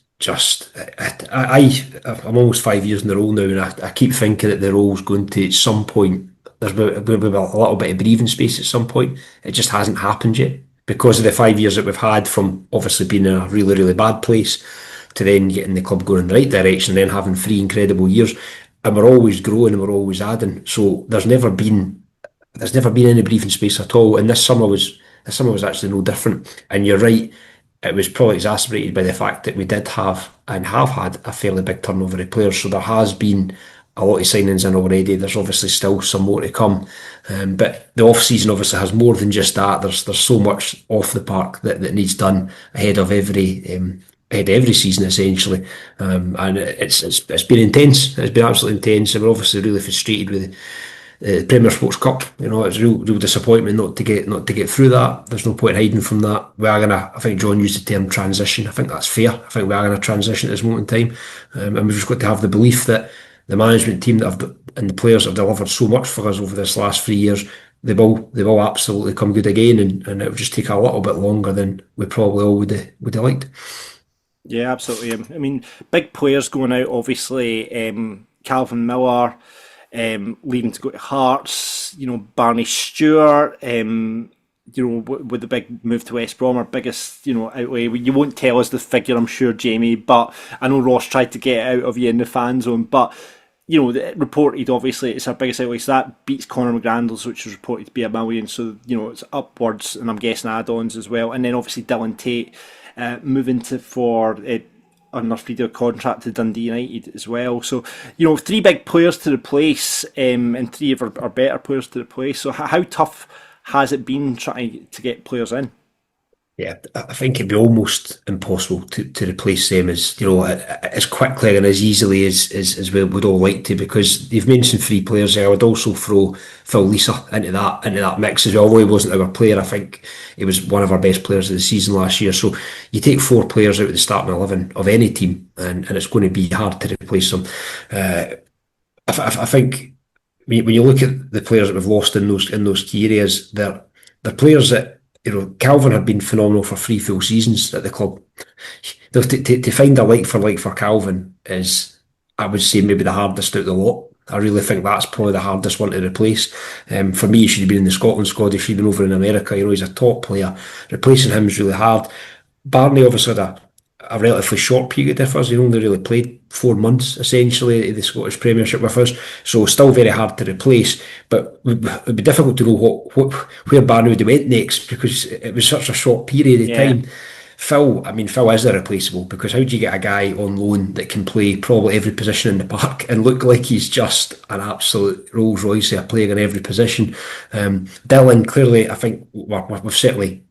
I'm almost 5 years in the role now, and I keep thinking that the role's going to at some point. There's going to be a little bit of breathing space at some point. It just hasn't happened yet because of the 5 years that we've had from obviously being in a really bad place to then getting the club going in the right direction, and then having 3 incredible years, and we're always growing and we're always adding. So there's never been any breathing space at all. And this summer was actually no different. And you're right. It was probably exacerbated by the fact that we did have and have had a fairly big turnover of players. So there has been a lot of signings in already. There's obviously still some more to come. But the off-season obviously has more than just that. There's so much off the park that needs done ahead of every season essentially. And it's been intense. It's been absolutely intense. And we're obviously really frustrated with the Premier Sports Cup. It's a real disappointment not to get through that. There's no point hiding from that. We are gonna. I think John used the term transition. I think that's fair. I think we are gonna transition at this moment in time, and we've just got to have the belief that the management team and the players have delivered so much for us over this last 3 years. They will absolutely come good again, and it will just take a little bit longer than we probably all would have liked.
Yeah, absolutely. I mean, big players going out. Obviously, Calvin Miller. Leaving to go to Hearts, Barney Stewart, with the big move to West Brom, our biggest, outlay. You won't tell us the figure, I'm sure, Jamie, but I know Ross tried to get it out of you in the fan zone, but, reported, obviously, it's our biggest outlay, so that beats Conor McGrandles, which was reported to be $1 million, so, it's upwards, and I'm guessing add-ons as well, and then obviously Dylan Tate moving for on a 3-year contract to Dundee United as well. So, 3 big players to replace and 3 of our better players to replace. So how tough has it been trying to get players in?
Yeah, I think it'd be almost impossible to replace them as quickly and as easily as we would all like to, because you've mentioned 3 players there. I would also throw Phil Lisa into that mix as well. Although he wasn't our player, I think he was one of our best players of the season last year. So you take 4 players out of the starting 11 of any team, and it's going to be hard to replace them. I think when you look at the players that we've lost in those key areas, they're players that. Calvin had been phenomenal for 3 full seasons at the club. To find a like for Calvin is, I would say, maybe the hardest out of the lot. I really think that's probably the hardest one to replace. For me, he should have been in the Scotland squad. He should have been over in America. He's a top player. Replacing him is really hard. Barney obviously had a relatively short period with us. He only really played 4 months essentially in the Scottish Premiership with us, so still very hard to replace. But it'd be difficult to know where Barney would have went next because it was such a short period of time. Phil is irreplaceable because how do you get a guy on loan that can play probably every position in the park and look like he's just an absolute Rolls Royce of a player in every position? Dylan, clearly, I think we've certainly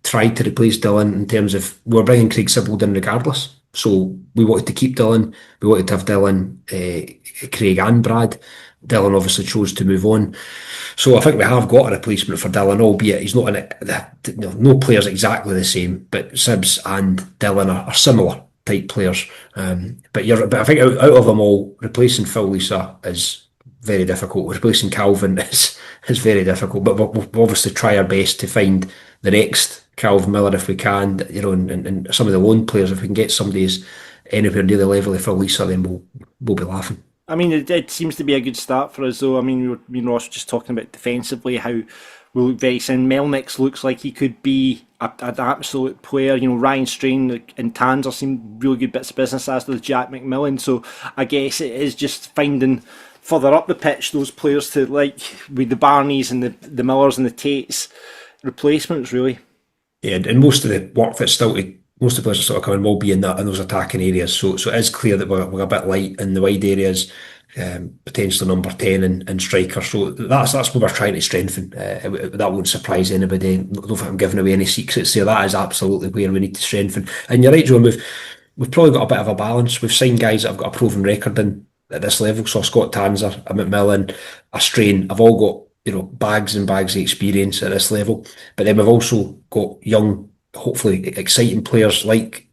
tried to replace Dylan in terms of we're bringing Craig Sibbald in regardless. So we wanted to keep Dylan. We wanted to have Dylan, Craig and Brad. Dylan obviously chose to move on. So I think we have got a replacement for Dylan, albeit he's not in it. No player's exactly the same, but Sibs and Dylan are similar type players. But I think out of them all, replacing Phil Lisa is very difficult. Replacing Calvin is very difficult. But we'll obviously try our best to find the next Calvin Miller if we can. And some of the loan players, if we can get somebody who's anywhere near the level of Phil Lisa, then we'll be laughing.
I mean, it seems to be a good start for us, though. I mean, me and Ross were just talking about defensively, how we look very sound. Melnick looks like he could be an absolute player. Ryan Strain and Tanser seem really good bits of business, as does Jack McMillan. So I guess it is just finding further up the pitch those players to, like, with the Barneys and the Millers and the Tates, replacements, really.
Yeah, and most of the work that's still to most of the players that sort of coming will be in those attacking areas. So it is clear that we're a bit light in the wide areas, potentially number 10 and striker. So that's what we're trying to strengthen. That won't surprise anybody. I don't think I'm giving away any secrets there. That is absolutely where we need to strengthen. And you're right, John, we've probably got a bit of a balance. We've signed guys that have got a proven record at this level. So Scott Tanser, a McMillan, a Strain, have all got bags and bags of experience at this level. But then we've also got young, hopefully exciting players like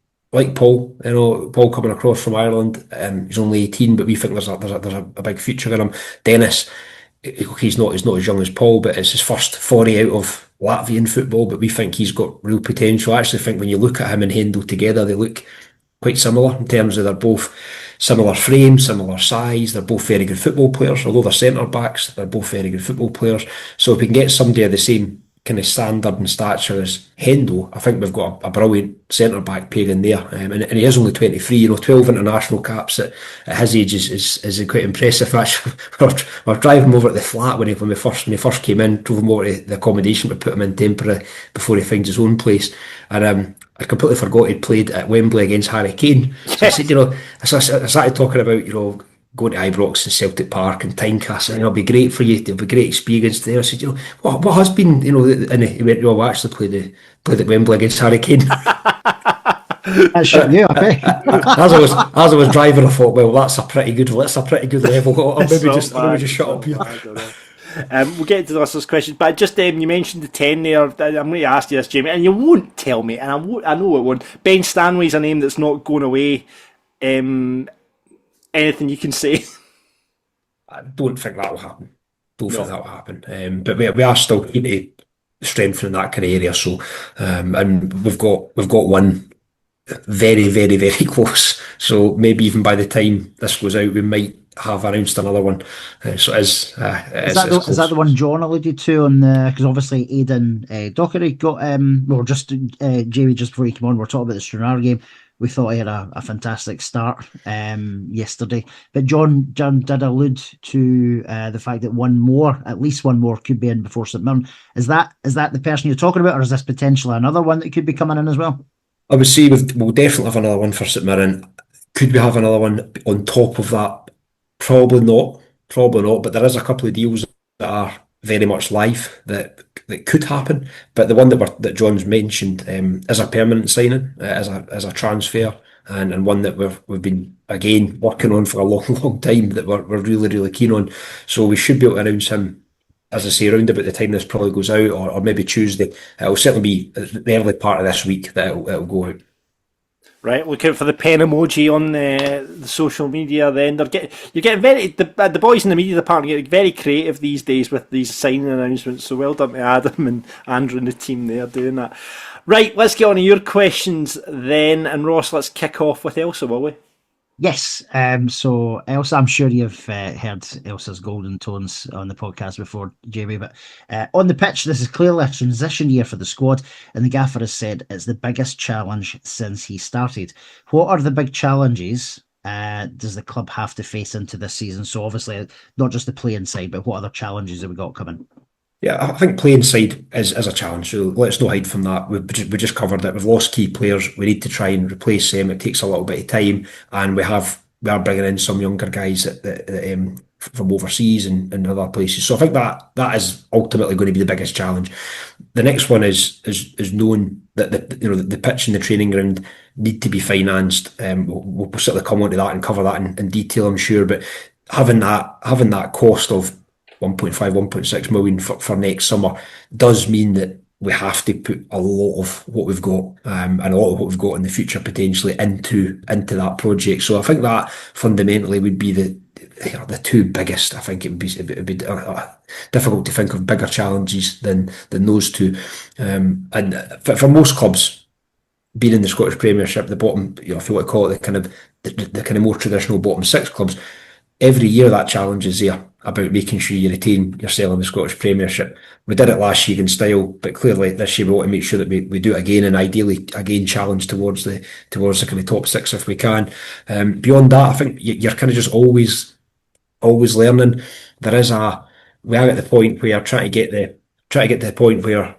Paul. Paul coming across from Ireland. He's only 18, but we think there's a big future in him. Dennis, he's not as young as Paul, but it's his first foray out of Latvian football. But we think he's got real potential. I actually think when you look at him and Hendo together, they look quite similar in terms of they're both similar frame, similar size. They're both very good football players. Although they're centre backs, they're both very good football players. So if we can get somebody of the same kind of standard and stature as Hendo, I think we've got a brilliant centre back pair in there. And he is only 23. 12 international caps at his age is quite impressive. Actually, we're driving him over at the flat when he first came in. Drove him over to the accommodation to put him in temporary before he finds his own place. And I completely forgot he'd played at Wembley against Harry Kane. So I said, I started talking about going to Ibrox and Celtic Park and Tynecastle, and it'll be great for you. It'll be a great experience there. I said, what has been, and he went, we actually played at Wembley against Harry Kane.
That shut you up, eh?
As I was driving, I thought, well, that's a pretty good level. Or maybe just shut up here.
We'll get to the rest of those questions, but just you mentioned the 10 there. I'm going to ask you this, Jamie, and you won't tell me, and I know it won't. Ben Stanley's a name that's not going away. Anything you can say?
I don't think that will happen. But we are still keen to strengthen that kind of area. So, and we've got one very, very, very close. So maybe even by the time this goes out, we might have announced another one. So is
that the one John alluded to on the? Because obviously Aidan Dockery got Jamie just before he came on, we're talking about the Stranraer game. We thought he had a fantastic start yesterday. But John did allude to the fact that at least one more could be in before St Mirren. Is that the person you're talking about, or is this potentially another one that could be coming in as well? I
would say we'll definitely have another one for St Mirren. Could we have another one on top of that? Probably not. But there is a couple of deals that are very much live that could happen, but the one that John's mentioned is a permanent signing, as a transfer, and one that we've been again working on for a long time, that we're really, really keen on. So we should be able to announce him, as I say, around about the time this probably goes out, or maybe Tuesday. It'll certainly be the early part of this week that it'll go out.
Right, look out for the pen emoji on the social media. Then you're getting very the boys in the media department getting very creative these days with these signing announcements. So well done to Adam and Andrew and the team there doing that. Right, let's get on to your questions then. And Ross, let's kick off with Elsa, will we?
Yes. So Elsa, I'm sure you've heard Elsa's golden tones on the podcast before, Jamie. But on the pitch, this is clearly a transition year for the squad, and the gaffer has said it's the biggest challenge since he started. What are the big challenges? Does the club have to face into this season? So obviously, not just the playing side, but what other challenges have we got coming?
Yeah, I think playing side is a challenge, so let's not hide from that. We just covered it. We've lost key players. We need to try and replace them. It takes a little bit of time, and we are bringing in some younger guys from overseas and other places. So I think that is ultimately going to be the biggest challenge. The next one is knowing that the pitch and the training ground need to be financed. We'll certainly come on to that and cover that in detail, I'm sure. But having that cost of 1.5, 1.6 million for next summer does mean that we have to put a lot of what we've got and a lot of what we've got in the future potentially into that project. So I think that fundamentally would be the two biggest. I think it would be difficult to think of bigger challenges than those two. And for most clubs, being in the Scottish Premiership, the bottom, if you want to call it the kind of more traditional bottom six clubs, every year that challenge is there about making sure you retain yourself in the Scottish Premiership. We did it last year in style, but clearly this year we want to make sure that we do it again, and ideally again challenge towards the kind of top six if we can. Beyond that, I think you're kind of just always learning. We are at the point where trying to get to the point where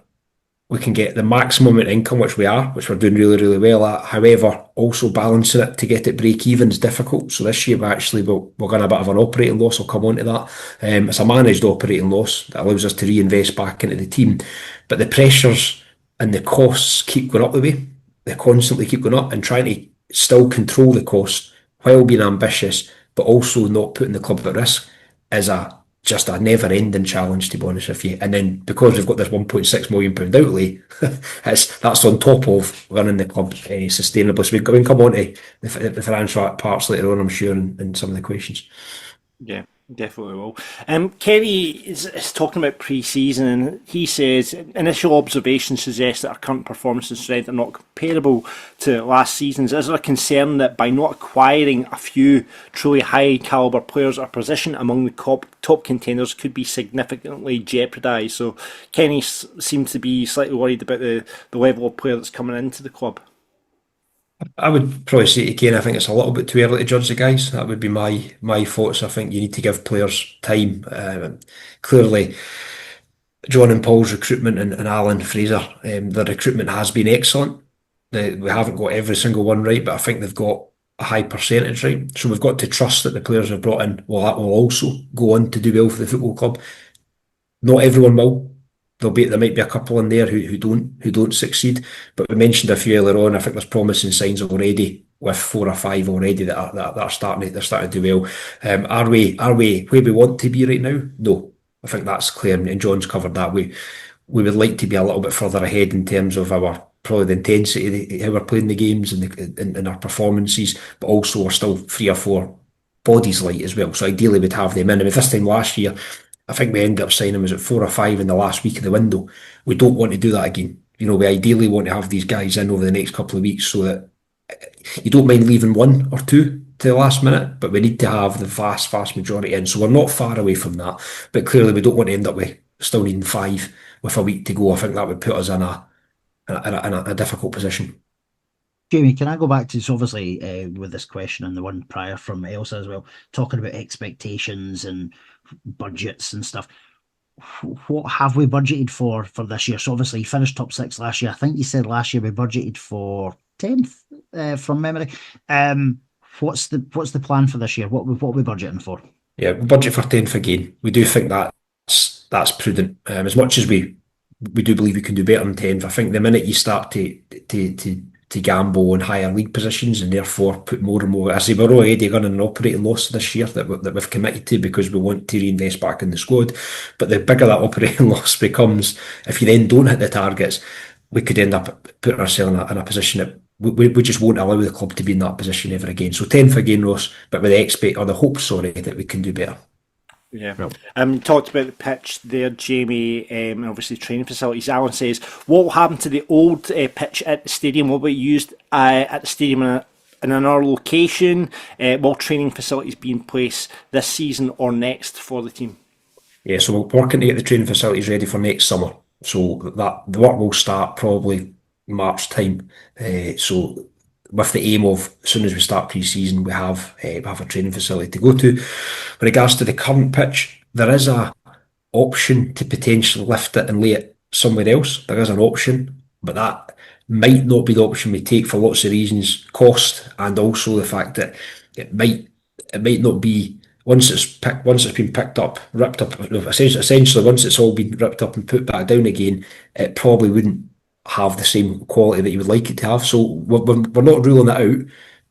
we can get the maximum in income, which we're doing really, really well at. However, also balancing it to get it break even is difficult. So this year we're going a bit of an operating loss. I'll come on to that. It's a managed operating loss that allows us to reinvest back into the team. But the pressures and the costs keep going up the way. They constantly keep going up, and trying to still control the costs while being ambitious, but also not putting the club at risk is just a never-ending challenge, to be honest with you. And then because we've got this £1.6 million outlay, that's on top of running the club sustainably. So we can come on to the financial parts later on, I'm sure, in some of the questions.
Yeah, definitely will. Kerry is talking about pre-season, and he says initial observations suggest that our current performance and strength are not comparable to last season's. Is there a concern that by not acquiring a few truly high calibre players, our position among the top contenders could be significantly jeopardised? So Kenny seems to be slightly worried about the level of player that's coming into the club.
I would probably say to Kane, I think it's a little bit too early to judge the guys. That would be my thoughts. I think you need to give players time. Clearly, John and Paul's recruitment and Alan Fraser, the recruitment has been excellent. We haven't got every single one right, but I think they've got a high percentage right. So we've got to trust that the players we've brought in will also go on to do well for the football club. Not everyone will. There might be a couple in there who don't succeed, but we mentioned a few earlier on. I think there's promising signs already with 4 or 5 already that are starting to do well. Are we where we want to be right now? No, I think that's clear, and John's covered that. We would like to be a little bit further ahead in terms of probably the intensity, how we're playing the games and our performances, but also we're still 3 or 4 bodies light as well. So ideally we'd have them in. I mean, this time last year, I think we ended up signing, was it 4 or 5 in the last week of the window. We don't want to do that again. We ideally want to have these guys in over the next couple of weeks so that you don't mind leaving 1 or 2 to the last minute, but we need to have the vast majority in. So we're not far away from that. But clearly we don't want to end up with still needing 5 with a week to go. I think that would put us in a difficult position.
Jamie, can I go back to, so obviously with this question and the one prior from Elsa as well, talking about expectations and budgets and stuff. What have we budgeted for this year? So obviously you finished top 6 last year. I think you said last year we budgeted for 10th from memory. What's the plan for this year? What are we budgeting for?
Yeah, we budget for 10th again. We do think that's prudent. As much as we do believe we can do better than 10th, I think the minute you start to gamble on higher league positions and therefore put more and more. I say we're already running an operating loss this year that we've committed to because we want to reinvest back in the squad. But the bigger that operating loss becomes, if you then don't hit the targets, we could end up putting ourselves in a position that we just won't allow the club to be in that position ever again. So 10th again, Ross, but with the hope, that we can do better.
Yeah. Talked about the pitch there, Jamie, and obviously training facilities. Alan says, what will happen to the old pitch at the stadium? Will be used at the stadium in another location? Will training facilities be in place this season or next for the team?
Yeah, so we're working to get the training facilities ready for next summer. So that the work will start probably March time. So with the aim of as soon as we start pre-season, we have a training facility to go to. With regards to the current pitch, there is a option to potentially lift it and lay it somewhere else. There is an option, but that might not be the option we take for lots of reasons, cost, and also the fact that it might not be once it's been picked up, ripped up. Essentially, once it's all been ripped up and put back down again, it probably wouldn't have the same quality that you would like it to have. So we're not ruling that out,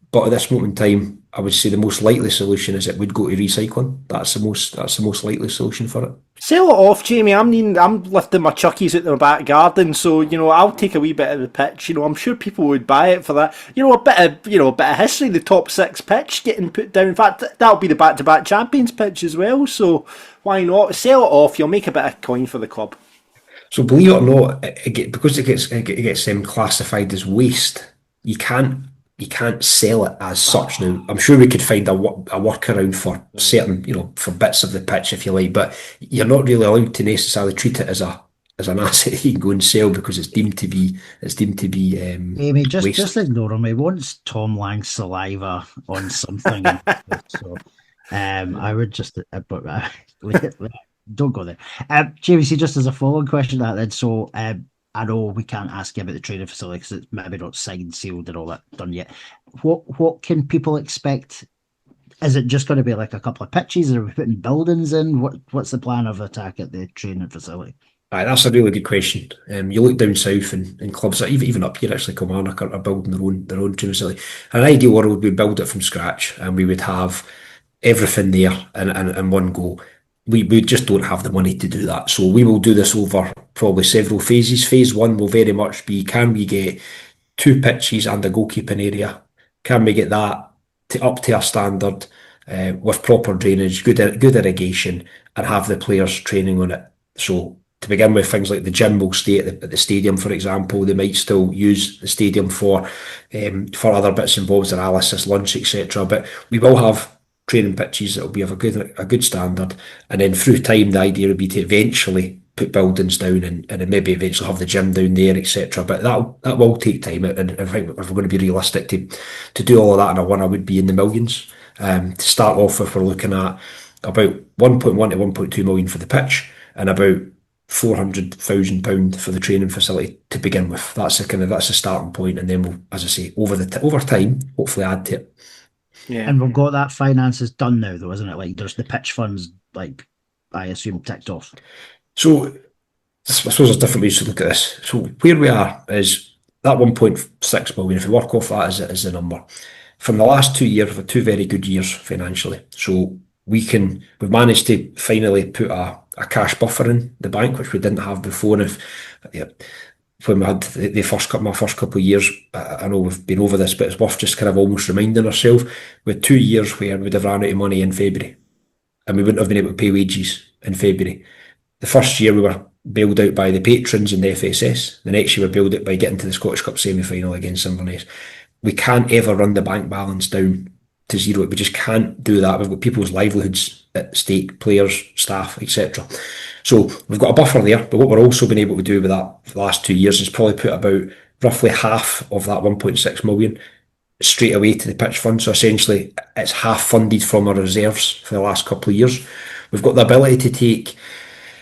but at this moment in time, I would say the most likely solution is it would go to recycling. That's the most likely solution for it.
Sell it off, Jamie. I'm lifting my chuckies out the back garden, so I'll take a wee bit of the pitch. I'm sure people would buy it for that. A bit of history. The top six pitch getting put down. In fact, that'll be the back-to-back champions pitch as well. So why not sell it off? You'll make a bit of coin for the club.
So believe it or not, because it gets classified as waste, you can't sell it as such now. I'm sure we could find a workaround for certain, for bits of the pitch if you like, but you're not really allowed to necessarily treat it as an asset that you can go and sell because it's deemed to be
Amy, just
waste.
ignore him. He wants Tom Lang's saliva on something. So I would just don't go there. James, just as a following question to that then, so I know we can't ask you about the training facility because it's maybe not signed, sealed, and all that done yet. What can people expect? Is it just going to be like a couple of pitches? Are we putting buildings in? What's the plan of attack at the training facility?
Aye, that's a really good question. You look down south and clubs, even up here actually, Kilmarnock are building their own training facility. An ideal world, we build it from scratch and we would have everything there in one go. We just don't have the money to do that. So we will do this over probably several phases. Phase one will very much be, can we get 2 pitches and a goalkeeping area? Can we get that up to our standard with proper drainage, good irrigation, and have the players training on it? So to begin with, things like the gym will stay at the stadium, for example. They might still use the stadium for other bits involved, analysis, lunch, etc. But we will have training pitches that will be of a good standard, and then through time the idea would be to eventually put buildings down and then maybe eventually have the gym down there, etc. But that will take time, and I think if we're going to be realistic to do all of that in a one, I would be in the millions. To start off with, we're looking at about 1.1 to 1.2 million for the pitch and about £400,000 for the training facility to begin with. That's the starting point, and then we'll, as I say, over time, hopefully add to it.
Yeah. And we've got that finances done now, though, isn't it? Like, there's the pitch funds, like, I assume, ticked off.
So, I suppose there's different ways to look at this. So, where we are is that 1.6 million, if we work off that as the number. From the last 2 years, we've had 2 very good years financially. So, we've managed to finally put a cash buffer in the bank, which we didn't have before. When we had my first couple of years, I know we've been over this, but it's worth just kind of almost reminding ourselves. We had 2 years where we'd have ran out of money in February and we wouldn't have been able to pay wages in February. The first year we were bailed out by the patrons and the FSS. The next year we were bailed out by getting to the Scottish Cup semi-final against Inverness. We can't ever run the bank balance down to zero. We just can't do that. We've got people's livelihoods at stake, players, staff, etc. So we've got a buffer there, but what we're also been able to do with that for the last 2 years is probably put about roughly half of that 1.6 million straight away to the pitch fund. So essentially it's half funded from our reserves for the last couple of years. We've got the ability to take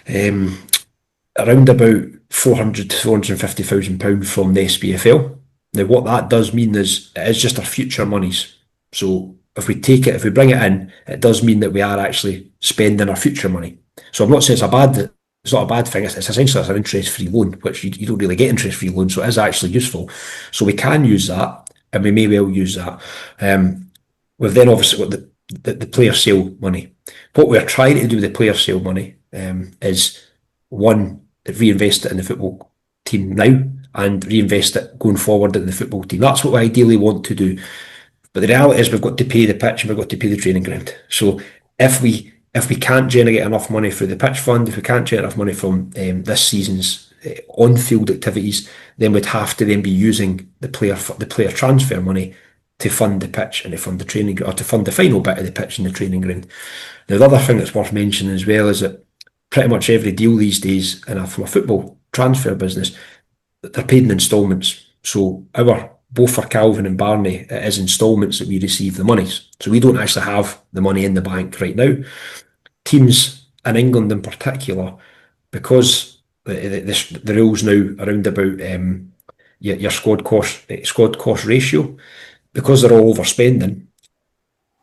around about £400,000 to £450,000 from the SPFL. Now what that does mean is it is just our future monies. So if we bring it in, it does mean that we are actually spending our future money. So I'm not saying it's not a bad thing. It's essentially an interest-free loan, which you don't really get interest-free loans, so it is actually useful. So we can use that, and we may well use that. We've then obviously got the player sale money. What we're trying to do with the player sale money is, one, reinvest it in the football team now and reinvest it going forward in the football team. That's what we ideally want to do. But the reality is we've got to pay the pitch and we've got to pay the training ground. So if we can't generate enough money through the pitch fund, if we can't generate enough money from this season's on-field activities, then we'd have to then be using the player transfer money to fund the pitch and to fund the training ground, or to fund the final bit of the pitch and the training ground. Now, the other thing that's worth mentioning as well is that pretty much every deal these days from a football transfer business, they're paid in instalments. So both for Calvin and Barney, it is instalments that we receive the monies. So we don't actually have the money in the bank right now. Teams in England in particular, because the rules now around about your squad cost ratio, because they're all overspending,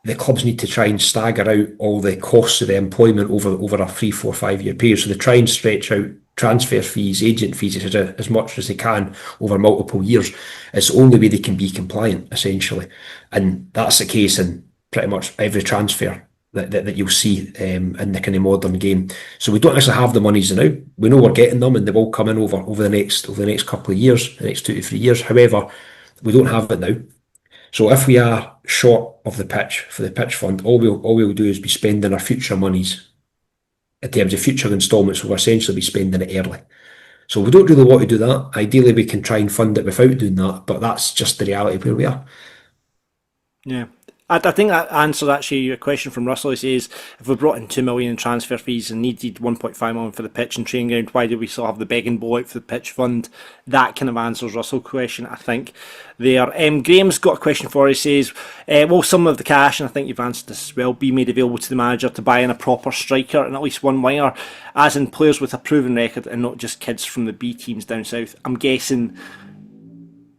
the clubs need to try and stagger out all the costs of the employment over a 3, 4, 5 year period. So they try and stretch out transfer fees, agent fees, as much as they can over multiple years. It's the only way they can be compliant, essentially. And that's the case in pretty much every transfer that you'll see in the kind of modern game. So we don't actually have the monies now. We know we're getting them, and they will come in over the next couple of years, the next 2 to 3 years. However, we don't have it now. So if we are short of the pitch for the pitch fund, all we'll do is be spending our future monies in terms of future instalments. We'll essentially be spending it early. So we don't really want to do that. Ideally, we can try and fund it without doing that, but that's just the reality of where we are.
Yeah. I think that answers actually a question from Russell. He says, if we brought in 2 million in transfer fees and needed 1.5 million for the pitch and training ground, why do we still have the begging bowl out for the pitch fund? That kind of answers Russell's question, I think, there. Graham's got a question for us. He says, will some of the cash, and I think you've answered this as well, be made available to the manager to buy in a proper striker and at least one winger, as in players with a proven record and not just kids from the B teams down south? I'm guessing,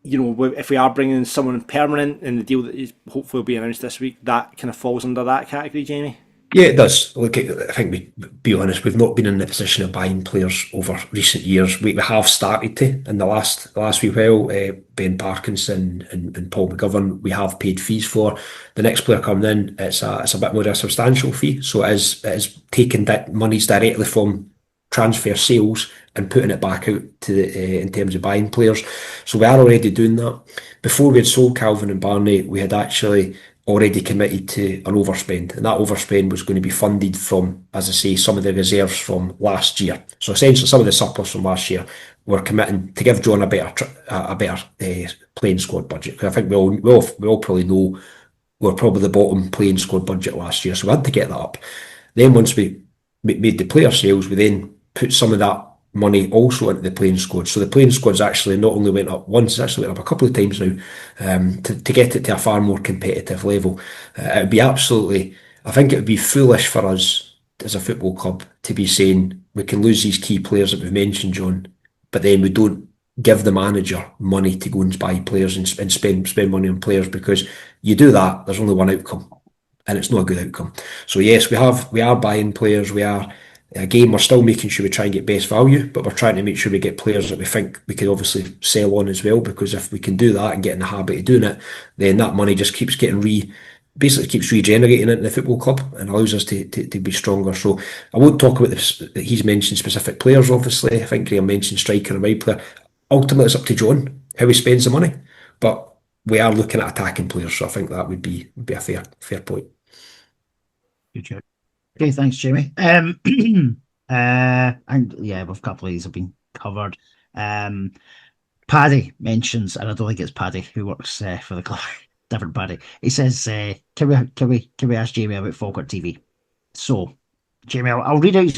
if we are bringing in someone permanent in the deal that is hopefully will be announced this week, that kind of falls under that category, Jamie?
Yeah, it does. Look, I think be honest, we've not been in the position of buying players over recent years. We have started to in the last wee while. Ben Parkinson and Paul McGovern, we have paid fees for. The next player coming in, it's a bit more of a substantial fee. So it is taking that monies directly from transfer sales and putting it back out to in terms of buying players. So we are already doing that. Before we had sold Calvin and Barney, we had actually already committed to an overspend, and that overspend was going to be funded from, as I say, some of the reserves from last year. So essentially, some of the surplus from last year, we're committing to give John a better playing squad budget. Because I think we all probably know we're probably the bottom playing squad budget last year, so we had to get that up. Then once we made the player sales, we then put some of that money also into the playing squad. So the playing squad's actually not only went up once, it's actually went up a couple of times now, to get it to a far more competitive level. It would be I think it would be foolish for us as a football club to be saying we can lose these key players that we've mentioned, John, but then we don't give the manager money to go and buy players and spend money on players, because you do that, there's only one outcome, and it's not a good outcome. So yes, we are buying players. Again, we're still making sure we try and get best value, but we're trying to make sure we get players that we think we can obviously sell on as well, because if we can do that and get in the habit of doing it, then that money just keeps getting basically keeps regenerating into the football club and allows us to be stronger. So I won't talk about this. He's mentioned specific players, obviously. I think Graham mentioned striker and wide player. Ultimately, it's up to John how he spends the money, but we are looking at attacking players, so I think that would be a fair point.
Good job. Okay, thanks, Jamie. And yeah, a couple of these have been covered. Paddy mentions, and I don't think it's Paddy who works for the club, different Paddy. He says, "Can we ask Jamie about Falkirk TV?" So, Jamie, I'll read out his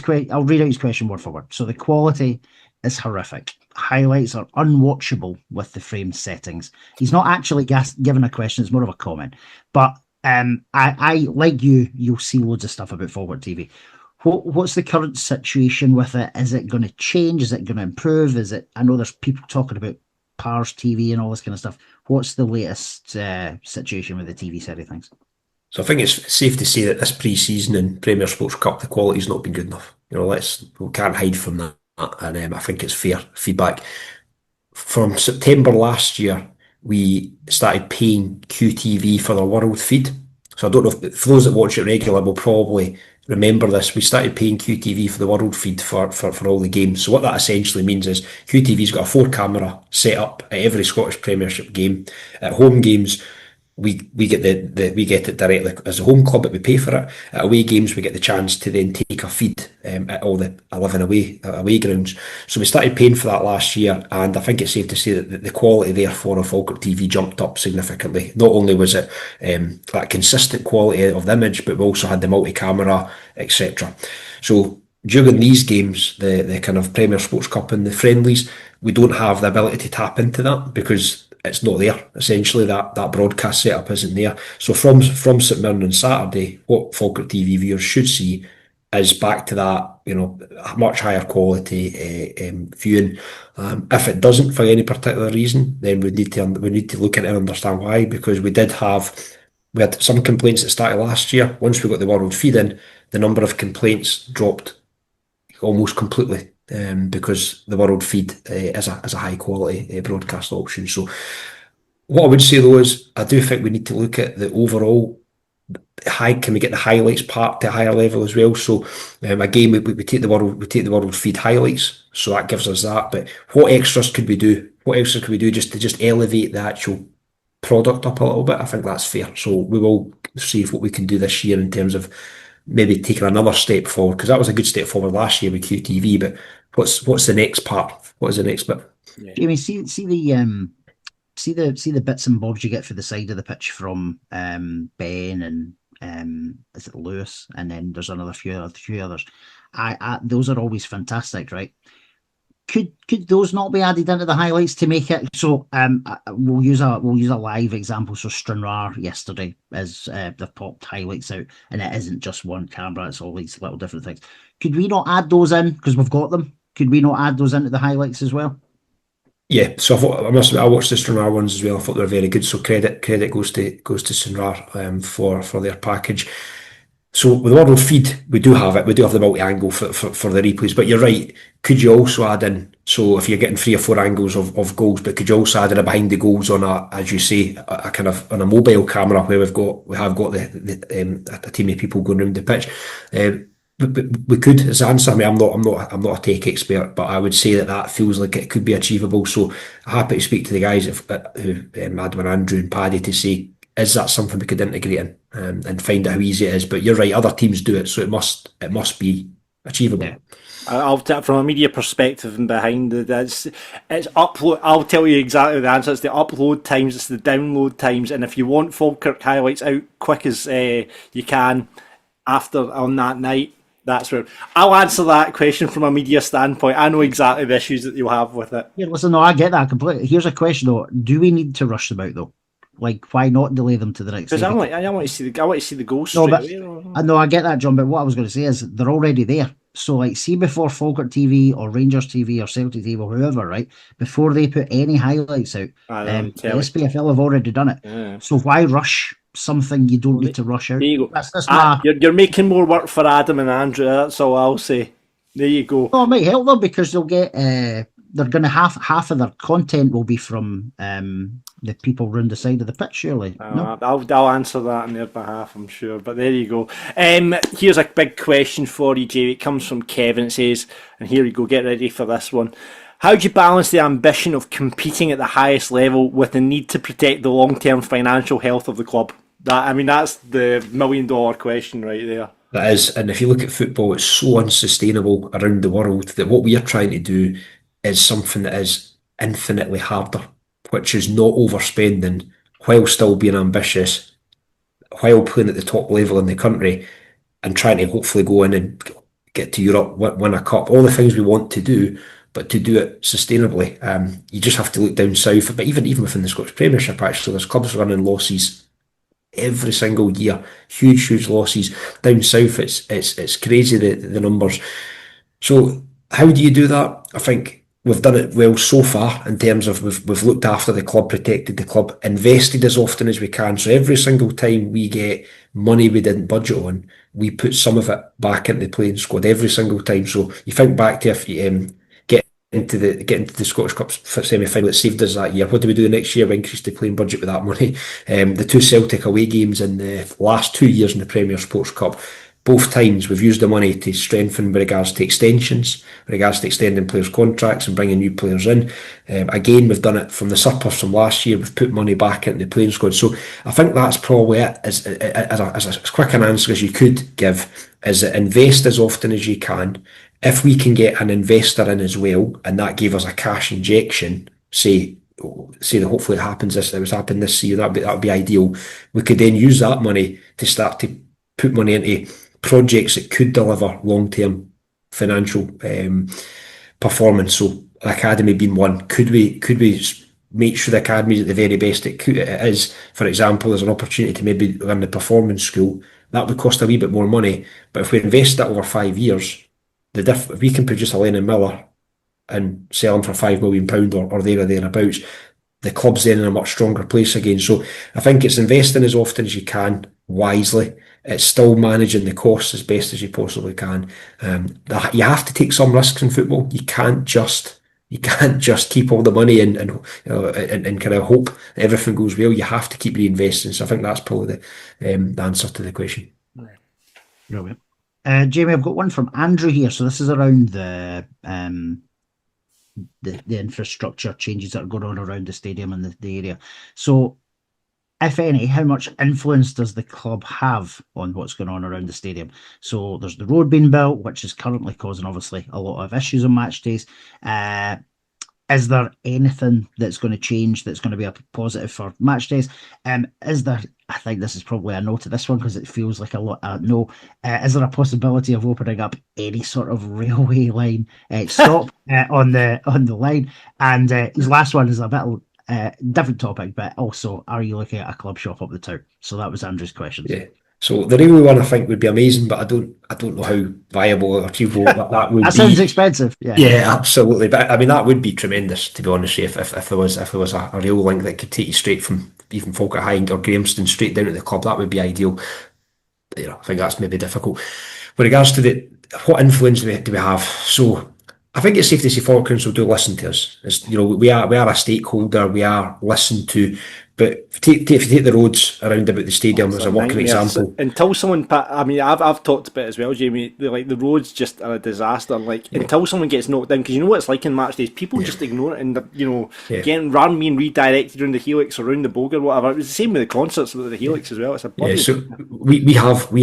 question word for word. So the quality is horrific. Highlights are unwatchable with the frame settings. He's not actually given a question; it's more of a comment, but. I like you'll see loads of stuff about Falkirk TV. What's the current situation with it? Is it going to change? Is it going to improve? I know there's people talking about Pars TV and all this kind of stuff. What's the latest situation with the TV side of things?
So I think it's safe to say that this pre-season in Premier Sports Cup, the quality's not been good enough. We can't hide from that, and I think it's fair feedback. From September last year, we started paying QTV for their world feed. So I don't know for those that watch it regularly will probably remember this. We started paying QTV for the world feed for all the games. So what that essentially means is QTV's got a 4-camera set up at every Scottish Premiership game. At home games, we get we get it directly as a home club, but we pay for it. At away games, we get the chance to then take a feed at all the 11 away grounds. So we started paying for that last year, and I think it's safe to say that the quality therefore of Falkirk TV jumped up significantly. Not only was it that consistent quality of the image, but we also had the multi-camera, etc. So during these games, the kind of Premier Sports Cup and the friendlies, we don't have the ability to tap into that because it's not there. Essentially, that broadcast setup isn't there. So from St Mirren on Saturday, what Falkirk TV viewers should see is back to that, much higher quality viewing. If it doesn't for any particular reason, then we need to look at it and understand why. Because we had some complaints that started last year. Once we got the world feed in, the number of complaints dropped almost completely. Because the world feed is a high quality broadcast option. So what I would say though is I do think we need to look at the overall can we get the highlights part to a higher level as well. So again, we take the world feed highlights, so that gives us that. But what extras could we do? What extras could we do just to elevate the actual product up a little bit? I think that's fair. So we will see what we can do this year in terms of maybe taking another step forward, because that was a good step forward last year with QTV. But what's the next part? What is the next bit?
Yeah. Jamie, see the bits and bobs you get for the side of the pitch from Ben and is it Lewis, and then there's another few others. Those are always fantastic, right? Could those not be added into the highlights to make it so? We'll use a live example. So Stranraer yesterday is they've popped highlights out, and it isn't just one camera; it's all these little different things. Could we not add those in because we've got them? Could we not add those into the highlights as well?
Yeah, so I watched the Stranraer ones as well. I thought they were very good. So credit goes to Stranraer for their package. So with the world feed, we do have it. We do have the multi-angle for the replays. But you're right. Could you also add in? So if you're getting 3 or 4 angles of goals, but could you also add in a behind the goals on as you say, a kind of on a mobile camera where we have got a team of people going around the pitch. We could, as the answer. I mean, I'm not a tech expert, but I would say that feels like it could be achievable. So I'm happy to speak to the guys who Adam and Andrew and Paddy to say, is that something we could integrate in and find out how easy it is? But you're right, other teams do it, so it must be achievable. Yeah.
I'll from a media perspective and behind it's upload. I'll tell you exactly the answer. It's the upload times, it's the download times, and if you want Falkirk highlights out quick as you can after on that night, that's where I'll answer that question from a media standpoint. I know exactly the issues that you'll have with it.
Yeah, listen, no, I get that completely. Here's a question though: do we need to rush them out though? Like, why not delay them to the next?
Because I want to see the goals straight away.
I know, I get that, John. But what I was going to say is they're already there. So, like, see before Falkirk TV or Rangers TV or Celtic TV or whoever, right? Before they put any highlights out, the SPFL have already done it. Yeah. So why rush something you don't need to rush out?
There you go. You're making more work for Adam and Andrew. That's all I'll say. There you go.
Oh, it might help them because they'll get. They're going to half of their content will be from the people round the side of the pitch, surely. No?
I'll answer that on their behalf, I'm sure. But there you go. Here's a big question for you, Jay. It comes from Kevin. It says, and here you go, get ready for this one. How do you balance the ambition of competing at the highest level with the need to protect the long-term financial health of the club? That's the $1 million question right there.
That is, and if you look at football, it's so unsustainable around the world that what we are trying to do is something that is infinitely harder, which is not overspending while still being ambitious, while playing at the top level in the country and trying to hopefully go in and get to Europe, win a cup, all the things we want to do, but to do it sustainably. You just have to look down south, but even within the Scottish Premiership, actually, there's clubs running losses every single year, huge losses. Down south, it's crazy, the numbers. So how do you do that? I think we've done it well so far in terms of we've looked after the club, protected the club, invested as often as we can. So every single time we get money we didn't budget on, we put some of it back into the playing squad every single time. So you think back to if you get into the Scottish Cup semi-final that saved us that year. What do we do next year? We increased the playing budget with that money. The 2 Celtic away games in the last 2 years in the Premier Sports Cup, both times we've used the money to strengthen with regards to extensions, with regards to extending players' contracts and bringing new players in. Again, we've done it from the surplus from last year. We've put money back into the playing squad. So I think that's probably it, as quick an answer as you could give, is that invest as often as you can. If we can get an investor in as well, and that gave us a cash injection, say that hopefully it happens this, it was happening this year, that would be ideal. We could then use that money to start to put money into projects that could deliver long-term financial performance. So the academy being one, could we make sure the academy is at the very best it is? For example, there's an opportunity to maybe run the performance school. That would cost a wee bit more money, but if we invest that over 5 years, if we can produce a Lennon Miller and sell him for £5 million or there or thereabouts, the club's then in a much stronger place again. So I think it's investing as often as you can, wisely. It's still managing the costs as best as you possibly can. You have to take some risks in football. You can't just keep all the money and kind of hope that everything goes well. You have to keep reinvesting. So I think that's probably the answer to the question.
Brilliant. Jamie, I've got one from Andrew here. So this is around the infrastructure changes that are going on around the stadium and the area. So, if any, how much influence does the club have on what's going on around the stadium? So there's the road being built, which is currently causing obviously a lot of issues on match days. Is there anything that's going to change that's going to be a positive for match days? Is there, I think this is probably a no to this one because it feels like a lot. No. Is there a possibility of opening up any sort of railway line stop on the line? And his last one is a bit different topic, but also, are you looking at a club shop up the town? So that was Andrew's question.
Yeah. So the railway one I think would be amazing, but I don't know how viable or achievable that would be.
That sounds expensive.
Yeah, absolutely. But I mean, that would be tremendous, to be honest with you, if there was a rail link that could take you straight from even Falkirk High or Grahamston straight down to the club. That would be ideal. I think that's maybe difficult. With regards to what influence do we have? So I think it's safe to say Falkirk Council do listen to us. We are a stakeholder. We are listened to. But if you take the roads around about the stadium as a working example,
until someone, I mean, I've talked about it as well, Jamie. The roads just are a disaster. Until someone gets knocked down, because you know what it's like in match days, people just ignore it and getting rather being redirected around the helix or around the bogie or whatever. It was the same with the concerts with the helix as well. It's a
so we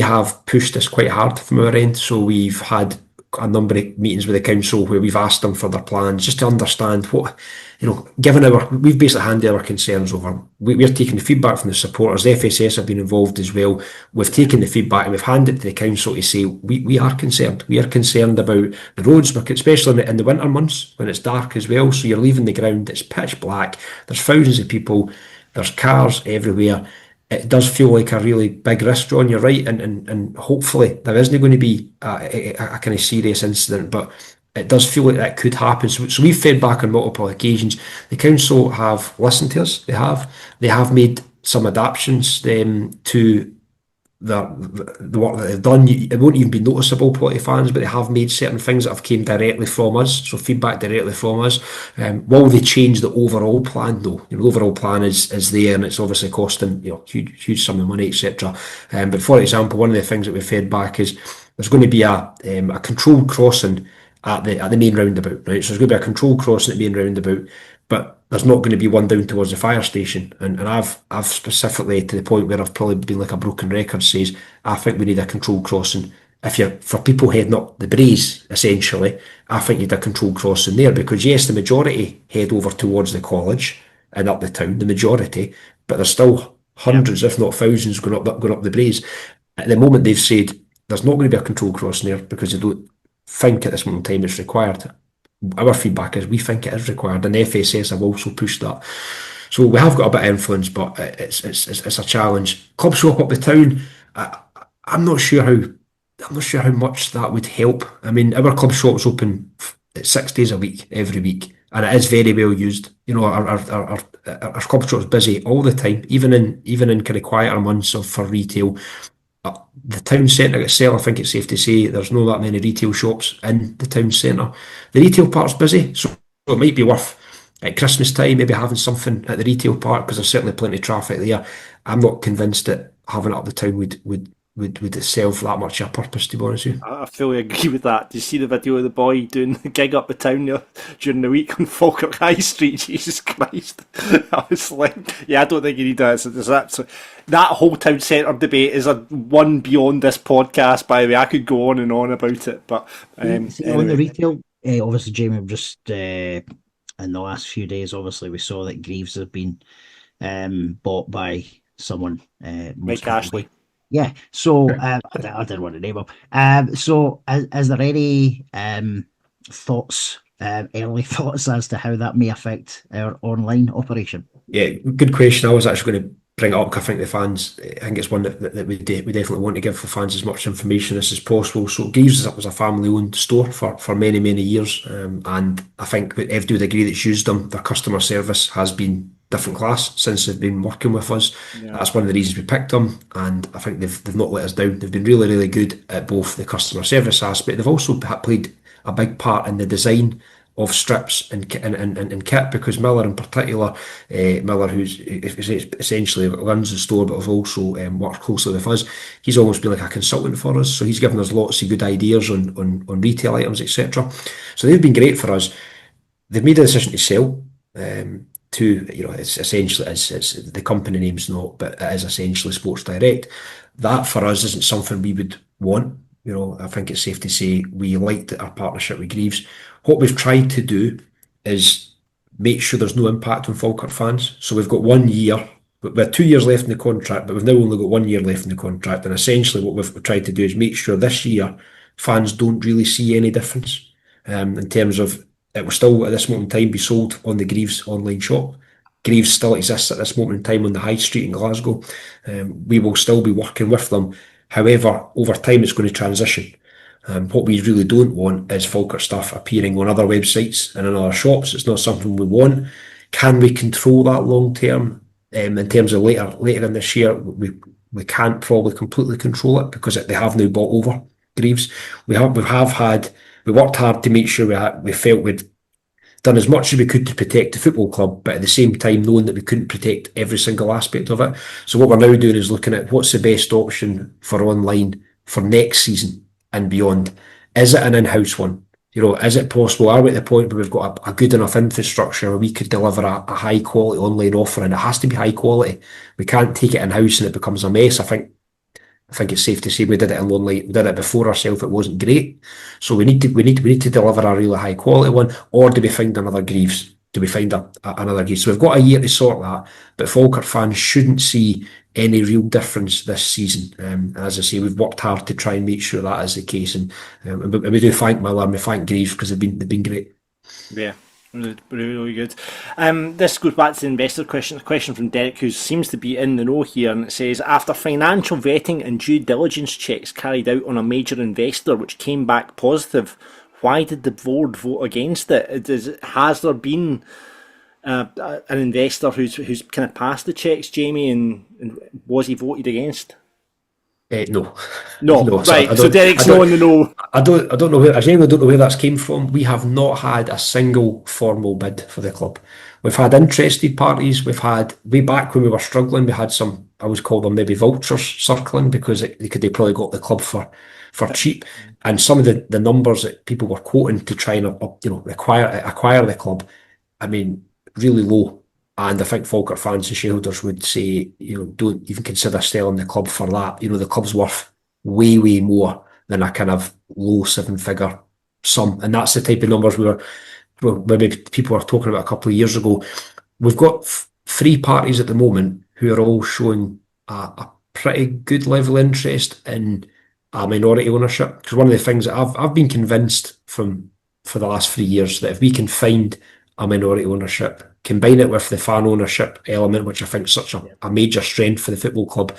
have pushed this quite hard from our end. So we've had a number of meetings with the council where we've asked them for their plans just to understand what, we've basically handed our concerns over. We're taking the feedback from the supporters. The FSS have been involved as well. We've taken the feedback and we've handed it to the council to say we are concerned. We are concerned about the roads, especially in the winter months when it's dark as well. So you're leaving the ground, it's pitch black. There's thousands of people. There's cars everywhere. It does feel like a really big risk, John. You're right, and hopefully there isn't going to be a kind of serious incident, but it does feel like that could happen. So we've fed back on multiple occasions. The council have listened to us. They have made some adaptations to the work that they've done. It won't even be noticeable to fans, but they have made certain things that have came directly from us, so feedback directly from us. Will they change the overall plan though? The overall plan is there, and it's obviously costing huge sum of money, etc. But for example, one of the things that we fed back is there's going to be a controlled crossing at the main roundabout, right? So there's going to be a controlled crossing at the main roundabout, but there's not going to be one down towards the fire station. And I've specifically, to the point where I've probably been like a broken record, says I think we need a controlled crossing. For people heading up the Braes, essentially, I think you need a controlled crossing there, because yes, the majority head over towards the college and up the town, the majority, but there's still hundreds, if not thousands, going up the Braes. At the moment, they've said there's not going to be a controlled crossing there because they don't think at this moment in time it's required. Our feedback is we think it is required, and the FSS have also pushed that. So we have got a bit of influence, but it's a challenge. Club shop up the town, I'm not sure how much that would help. I mean, our club shop's open 6 days a week, every week, and it is very well used. Our club shop's busy all the time, even in kind of quieter months for retail. The town centre itself, I think it's safe to say there's not that many retail shops in the town centre. The retail part's busy, so it might be worth at Christmas time maybe having something at the retail part, because there's certainly plenty of traffic there. I'm not convinced that having it up the town would would it serve that much of a purpose, to be honest with you.
I fully agree with that. Do you see the video of the boy doing the gig up the town there during the week on Falkirk High Street? Jesus Christ. I was like, yeah, I don't think you need that. So that whole town centre debate is a one beyond this podcast, by the way. I could go on and on about it. But
See,
anyway.
on the retail, obviously, Jamie, we've just in the last few days, obviously, we saw that Greaves have been bought by someone.
Mike Ashley.
Yeah, so I didn't want to name him. So is there any thoughts, early thoughts as to how that may affect our online operation?
Yeah, good question. I was actually going to bring it up 'cause I think the fans, I think it's one that we definitely want to give the fans as much information as possible. So Greaves was a family-owned store for many, many years, and I think everybody would agree that's used them. Their customer service has been different class since they've been working with us. Yeah. That's one of the reasons we picked them, and I think they've not let us down. They've been really, really good at both the customer service aspect. They've also played a big part in the design of strips and kit, because Miller in particular, Miller, who's essentially runs the store but has also worked closely with us, he's almost been like a consultant for us, so he's given us lots of good ideas on retail items, etc. So they've been great for us. They've made a decision to sell to, it's essentially, it's the company name's not, but it is essentially Sports Direct. That for us isn't something we would want. I think it's safe to say we liked our partnership with Greaves. What we've tried to do is make sure there's no impact on Falkirk fans. So we've got 1 year, we have 2 years left in the contract, but we've now only got 1 year left in the contract. And essentially what we've tried to do is make sure this year fans don't really see any difference in terms of it will still at this moment in time be sold on the Greaves online shop. Greaves still exists at this moment in time on the high street in Glasgow. We will still be working with them. However, over time it's going to transition. What we really don't want is Falkirk stuff appearing on other websites and in other shops. It's not something we want. Can we control that long term? In terms of later in this year, we can't probably completely control it because they have now bought over Greaves. We worked hard to make sure we felt we'd done as much as we could to protect the football club, but at the same time knowing that we couldn't protect every single aspect of it. So what we're now doing is looking at what's the best option for online for next season and beyond. Is it an in-house one? Is it possible? Are we at the point where we've got a good enough infrastructure where we could deliver a high quality online offer, and it has to be high quality. We can't take it in-house and it becomes a mess. I think it's safe to say we did it in Lonely. We did it before ourselves. It wasn't great. So we need to deliver a really high quality one. Or do we find another Greaves? Do we find another Greaves? So we've got a year to sort that. But Falkirk fans shouldn't see any real difference this season. As I say, we've worked hard to try and make sure that is the case. And we do thank Miller and we thank Greaves because they've been great.
Yeah. Really, really good. This goes back to the investor question. A question from Derek, who seems to be in the know here, and it says, after financial vetting and due diligence checks carried out on a major investor which came back positive, why did the board vote against it? Has there been an investor who's kind of passed the checks, Jamie, and was he voted against?
No.
Right. So Derek's not in the know.
I genuinely don't know where that's came from. We have not had a single formal bid for the club. We've had interested parties. We've had, way back when we were struggling, we had some, I would call them maybe vultures circling because they probably got the club for cheap. And some of the numbers that people were quoting to try and acquire the club, I mean, really low. And I think Falkirk fans and shareholders would say, don't even consider selling the club for that. The club's worth way, way more than a kind of low 7-figure sum. And that's the type of numbers maybe people were talking about a couple of years ago. We've got 3 parties at the moment who are all showing a pretty good level of interest in a minority ownership. Because one of the things that I've been convinced for the last 3 years that if we can find a minority ownership, combine it with the fan ownership element, which I think is such a major strength for the football club,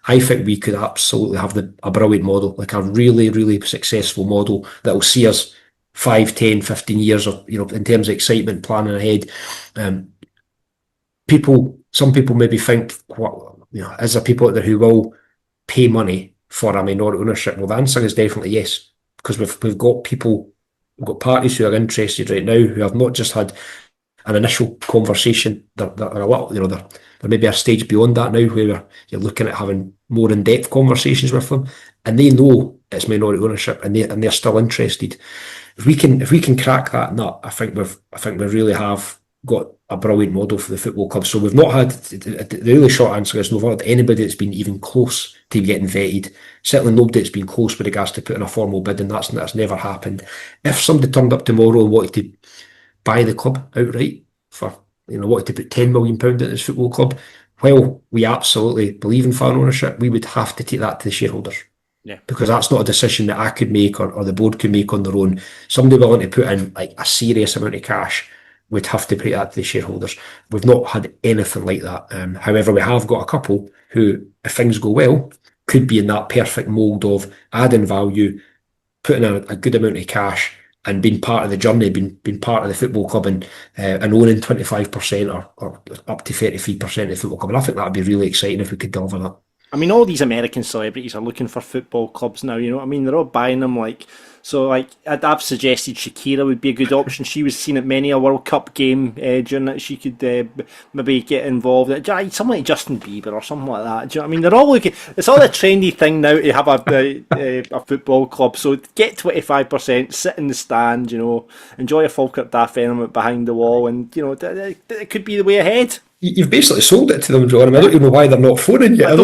I think we could absolutely have a brilliant model, like a really, really successful model that will see us 5, 10, 15 years of, in terms of excitement, planning ahead. Some people maybe think, is there people out there who will pay money for a minority ownership? Well, the answer is definitely yes, because we've got parties who are interested right now who have not just had an initial conversation. They're a little, they're maybe a stage beyond that now, where you're looking at having more in-depth conversations with them, and they know it's minority ownership, and they're still interested. If we can crack that nut, I think we really have got a brilliant model for the football club. So we've not had, the really short answer is, we've not had anybody that's been even close to getting vetted. Certainly nobody that's been close with regards to putting a formal bid, and that's never happened. If somebody turned up tomorrow and wanted to buy the club outright for, wanted to put £10 million into this football club, while we absolutely believe in fan ownership, we would have to take that to the shareholders.
Yeah.
Because that's not a decision that I could make or the board could make on their own. Somebody willing to put in like a serious amount of cash would have to pay that to the shareholders. We've not had anything like that. However, we have got a couple who, if things go well, could be in that perfect mould of adding value, putting in a good amount of cash, and being part of the journey, being part of the football club, and owning 25% or up to 33% of the football club. And I think that would be really exciting if we could deliver that.
I mean, all these American celebrities are looking for football clubs now, you know what I mean? They're all buying them, I've suggested Shakira would be a good option. She was seen at many a World Cup game during that. She could maybe get involved. Someone like Justin Bieber or something like that. Do you know what I mean? They're all looking. It's all a trendy thing now to have a football club. So get 25%, sit in the stand, enjoy a Falkirk Daft element behind the wall, and it could be the way ahead.
You've basically sold it to them, John. I don't even know why they're not phoning you.
I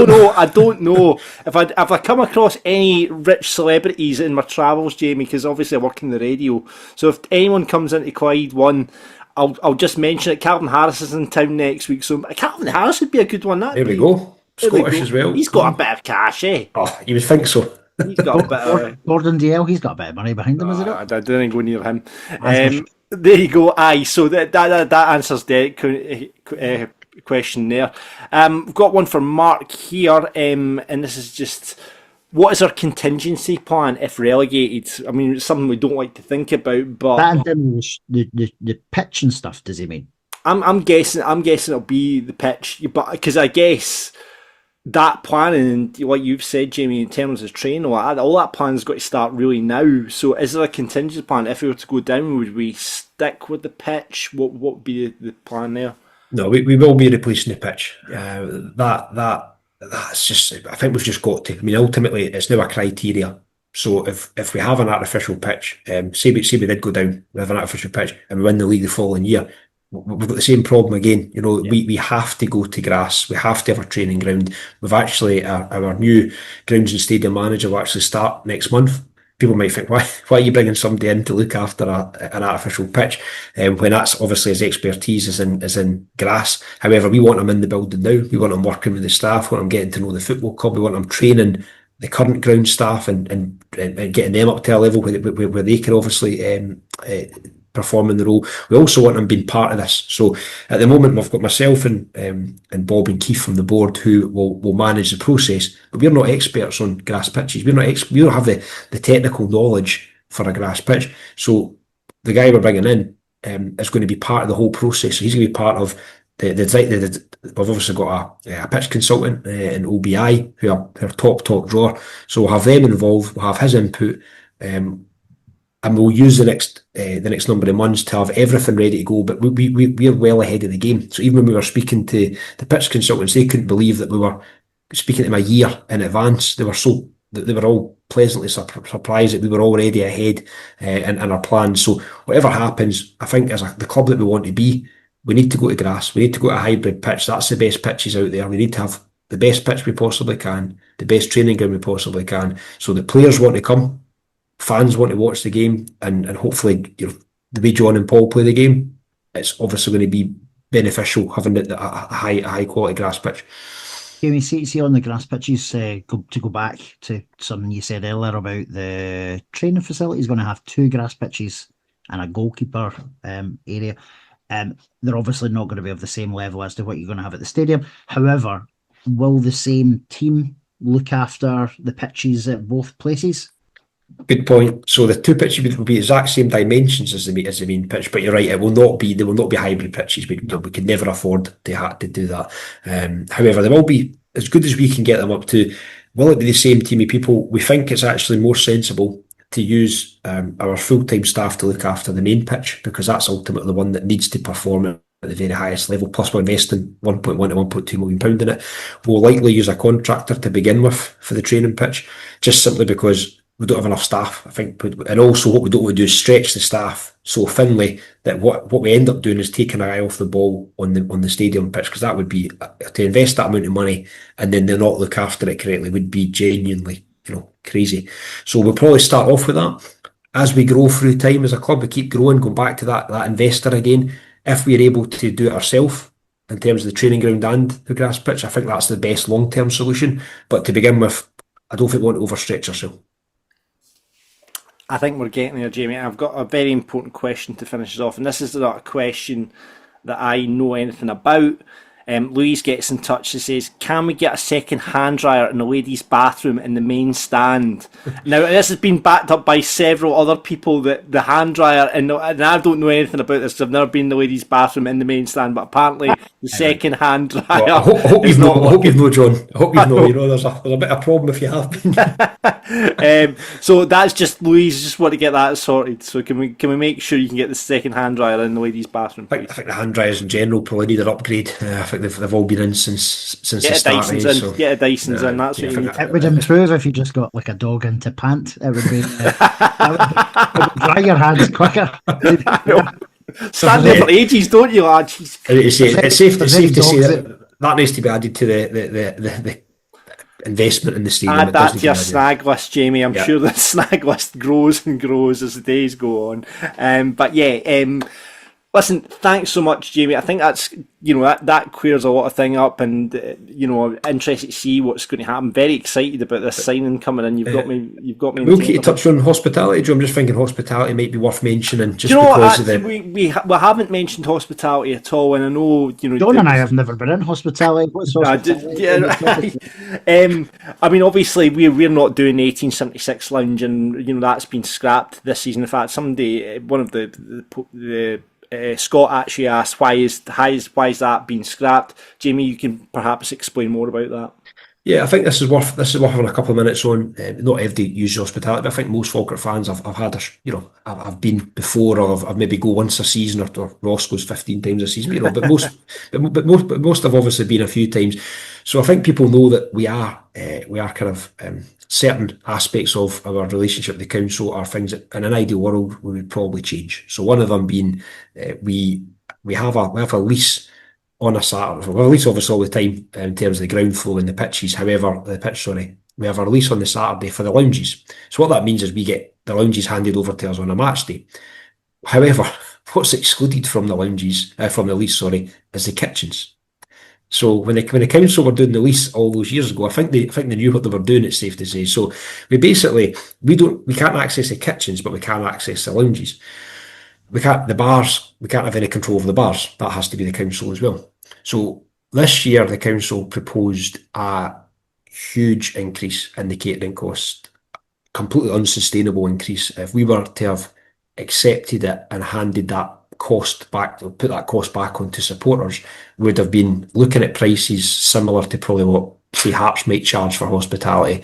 don't know. If I come across any rich celebrities in my travels, Jamie, because obviously I work in the radio. So if anyone comes into Clyde One, I'll just mention it. Calvin Harris is in town next week, so Calvin Harris would be a good one.
There we go. Scottish as well.
He's got a bit of cash, eh?
Oh, you would think so.
He's got a bit of...
Gordon DL, he's got a bit of money behind him, isn't it?
I didn't go near him. There you go. Aye, so that answers the question there. We've got one from Mark here, and this is just, what is our contingency plan if relegated? I mean, it's something we don't like to think about, but
that and the pitch and stuff. Does he mean?
I'm guessing it'll be the pitch, but because I guess that planning, like you've said, Jamie, in terms of training, all that plan's got to start really now. So is there a contingency plan? If we were to go down, would we stick with the pitch? What would be the plan there?
No, we will be replacing the pitch. That's just, I think we've just got to. I mean, ultimately, it's now a criteria. So if we have an artificial pitch, say we did go down, we have an artificial pitch, and we win the league the following year, we've got the same problem again. We have to go to grass. We have to have a training ground. We've actually, our new grounds and stadium manager will actually start next month. People might think, why are you bringing somebody in to look after an artificial pitch when that's obviously his expertise is in grass. However, we want him in the building now. We want him working with the staff. We want him getting to know the football club. We want him training the current ground staff and getting them up to a level where they can obviously performing the role. We also want them being part of this. So at the moment, we've got myself and Bob and Keith from the board who will manage the process, but we're not experts on grass pitches. We don't have the technical knowledge for a grass pitch. So the guy we're bringing in is going to be part of the whole process. So he's going to be part of the we've obviously got a pitch consultant in OBI who are top drawer. So we'll have them involved. We'll have his input. And we'll use the next number of months to have everything ready to go. But we're well ahead of the game. So even when we were speaking to the pitch consultants, they couldn't believe that we were speaking to them a year in advance. They were all pleasantly surprised that we were already ahead in our plans. So whatever happens, I think as the club that we want to be, we need to go to grass. We need to go to a hybrid pitch. That's the best pitches out there. We need to have the best pitch we possibly can, the best training ground we possibly can, so the players want to come. Fans want to watch the game, and hopefully, the way John and Paul play the game, it's obviously going to be beneficial having a high quality grass pitch.
Jamie, see on the grass pitches, to go back to something you said earlier about the training facility is going to have 2 grass pitches and a goalkeeper area. They're obviously not going to be of the same level as to what you're going to have at the stadium. However, will the same team look after the pitches at both places?
Good point. So the 2 pitches will be exact same dimensions as the main pitch, but you're right, they will not be hybrid pitches. We could never afford to do that. However, they will be as good as we can get them up to. Will it be the same team of people? We think it's actually more sensible to use our full-time staff to look after the main pitch, because that's ultimately the one that needs to perform at the very highest level. Plus, we're investing 1.1 to 1.2 million pound in it. We'll likely use a contractor to begin with for the training pitch, just simply because we don't have enough staff, I think. And also, what we don't want to do is stretch the staff so thinly that what we end up doing is taking our eye off the ball on the stadium pitch, because that would be, to invest that amount of money and then they'll not look after it correctly, would be genuinely, crazy. So we'll probably start off with that. As we grow through time as a club, we keep growing, going back to that investor again. If we're able to do it ourselves in terms of the training ground and the grass pitch, I think that's the best long-term solution. But to begin with, I don't think we want to overstretch ourselves.
I think we're getting there, Jamie. I've got a very important question to finish us off, and this is not a question that I know anything about. Louise gets in touch and says, can we get a second hand dryer in the ladies' bathroom in the main stand? Now, this has been backed up by several other people, that the hand dryer, and I don't know anything about this, I've never been in the ladies' bathroom in the main stand, but apparently the second hand dryer
I hope you've known, John. I hope you know, there's a bit of a problem if you have been.
So that's just, Louise, just want to get that sorted. So can we make sure you can get the second hand dryer in the ladies' bathroom?
I think the hand dryers in general probably need an upgrade. I think they've all been in since the start.
Get a Dyson's in. That's what you need.
It would improve if you just got like a dog into pant. It would be. It would dry your hands quicker.
Stand there for ages, don't you, lad?
It's safe to say that needs to be added to the investment in the stadium.
Add that to your snag list, Jamie. I'm sure the snag list grows and grows as the days go on. But yeah. Listen, thanks so much, Jamie. I think that's, that clears a lot of thing up, and interested to see what's going to happen. Very excited about this signing coming in. You've got me.
We'll keep touch on hospitality, Joe. I'm just thinking hospitality might be worth mentioning, just
we haven't mentioned hospitality at all, and I know
John and I have never been in hospitality. What's hospitality?
I mean, obviously we're not doing the 1876 lounge, and that's been scrapped this season. In fact, somebody, one of the Scott actually asked why is that being scrapped. Jamie, you can perhaps explain more about that.
Yeah, I think this is worth having a couple of minutes on. Not everybody uses hospitality, but I think most Falkirk fans have had I've been before, or I've maybe go once a season, or Ross goes 15 times a season, but most have obviously been a few times. So I think people know that we are kind of certain aspects of our relationship with the council are things that in an ideal world we would probably change. So one of them being we have a lease on a Saturday. We have a lease obviously all the time in terms of the ground floor and the pitches. However, we have our lease on the Saturday for the lounges. So what that means is we get the lounges handed over to us on a match day. However, what's excluded from the lounges, from the lease, is the kitchens. So when the council were doing the lease all those years ago, I think they knew what they were doing, it's safe to say. So we can't access the kitchens, but we can access the lounges. We can't have any control over the bars. That has to be the council as well. So this year the council proposed a huge increase in the catering cost, completely unsustainable increase. If we were to have accepted it and handed that cost back, put that cost back onto supporters, we would have been looking at prices similar to probably what, say, Hearts might charge for hospitality.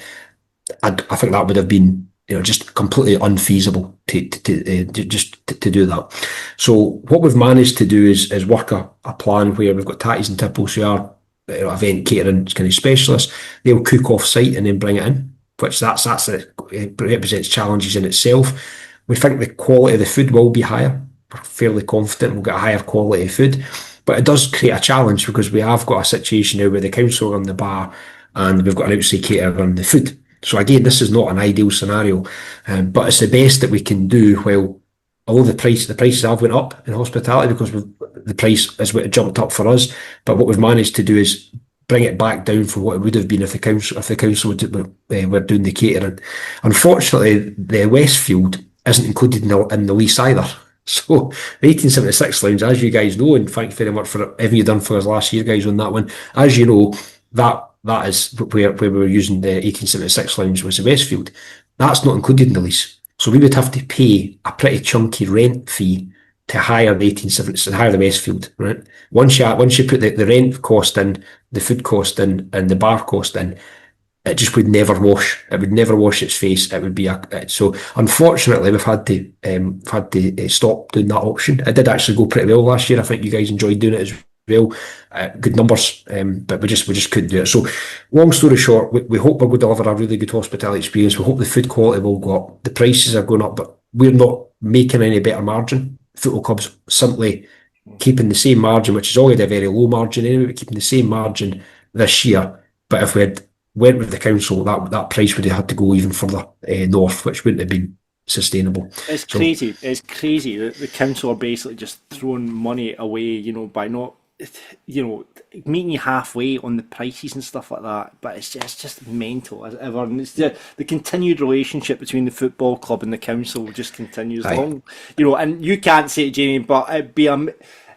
I think that would have been just completely unfeasible to do that. So what we've managed to do is work a plan where we've got Tatties and Tipples, who are event catering kind of specialists. They'll cook off site and then bring it in, which it represents challenges in itself. We think the quality of the food will be higher. We're fairly confident we'll get a higher quality of food, but it does create a challenge because we have got a situation now where the council run the bar and we've got an outside caterer run the food. So again, this is not an ideal scenario, but it's the best that we can do. While although the prices have went up in hospitality because the price has jumped up for us, but what we've managed to do is bring it back down from what it would have been if the council were doing the catering. Unfortunately, the Westfield isn't included in the lease either. So the 1876 lounge, as you guys know, and thank you very much for everything you've done for us last year, guys, on that one. As you know, that is where we were using the 1876 lounge was the Westfield. That's not included in the lease. So we would have to pay a pretty chunky rent fee to hire the 1876, to hire the Westfield, right? Once you put the rent cost in, the food cost in, and the bar cost in, it just would never wash. It would never wash its face. It would be so. Unfortunately, we've had to stop doing that option. It did actually go pretty well last year. I think you guys enjoyed doing it as well. Good numbers, but we just couldn't do it. So, long story short, we hope we're going to deliver a really good hospitality experience. We hope the food quality will go up. The prices are going up, but we're not making any better margin. Football clubs simply keeping the same margin, which is already a very low margin anyway, but keeping the same margin this year. But if we had went with the council, that price would have had to go even further north, which wouldn't have been sustainable.
It's crazy. It's crazy that the council are basically just throwing money away, by not, meeting you halfway on the prices and stuff like that. But it's just mental as ever. And it's the continued relationship between the football club and the council just continues long. And you can't say it, Jamie, but it'd be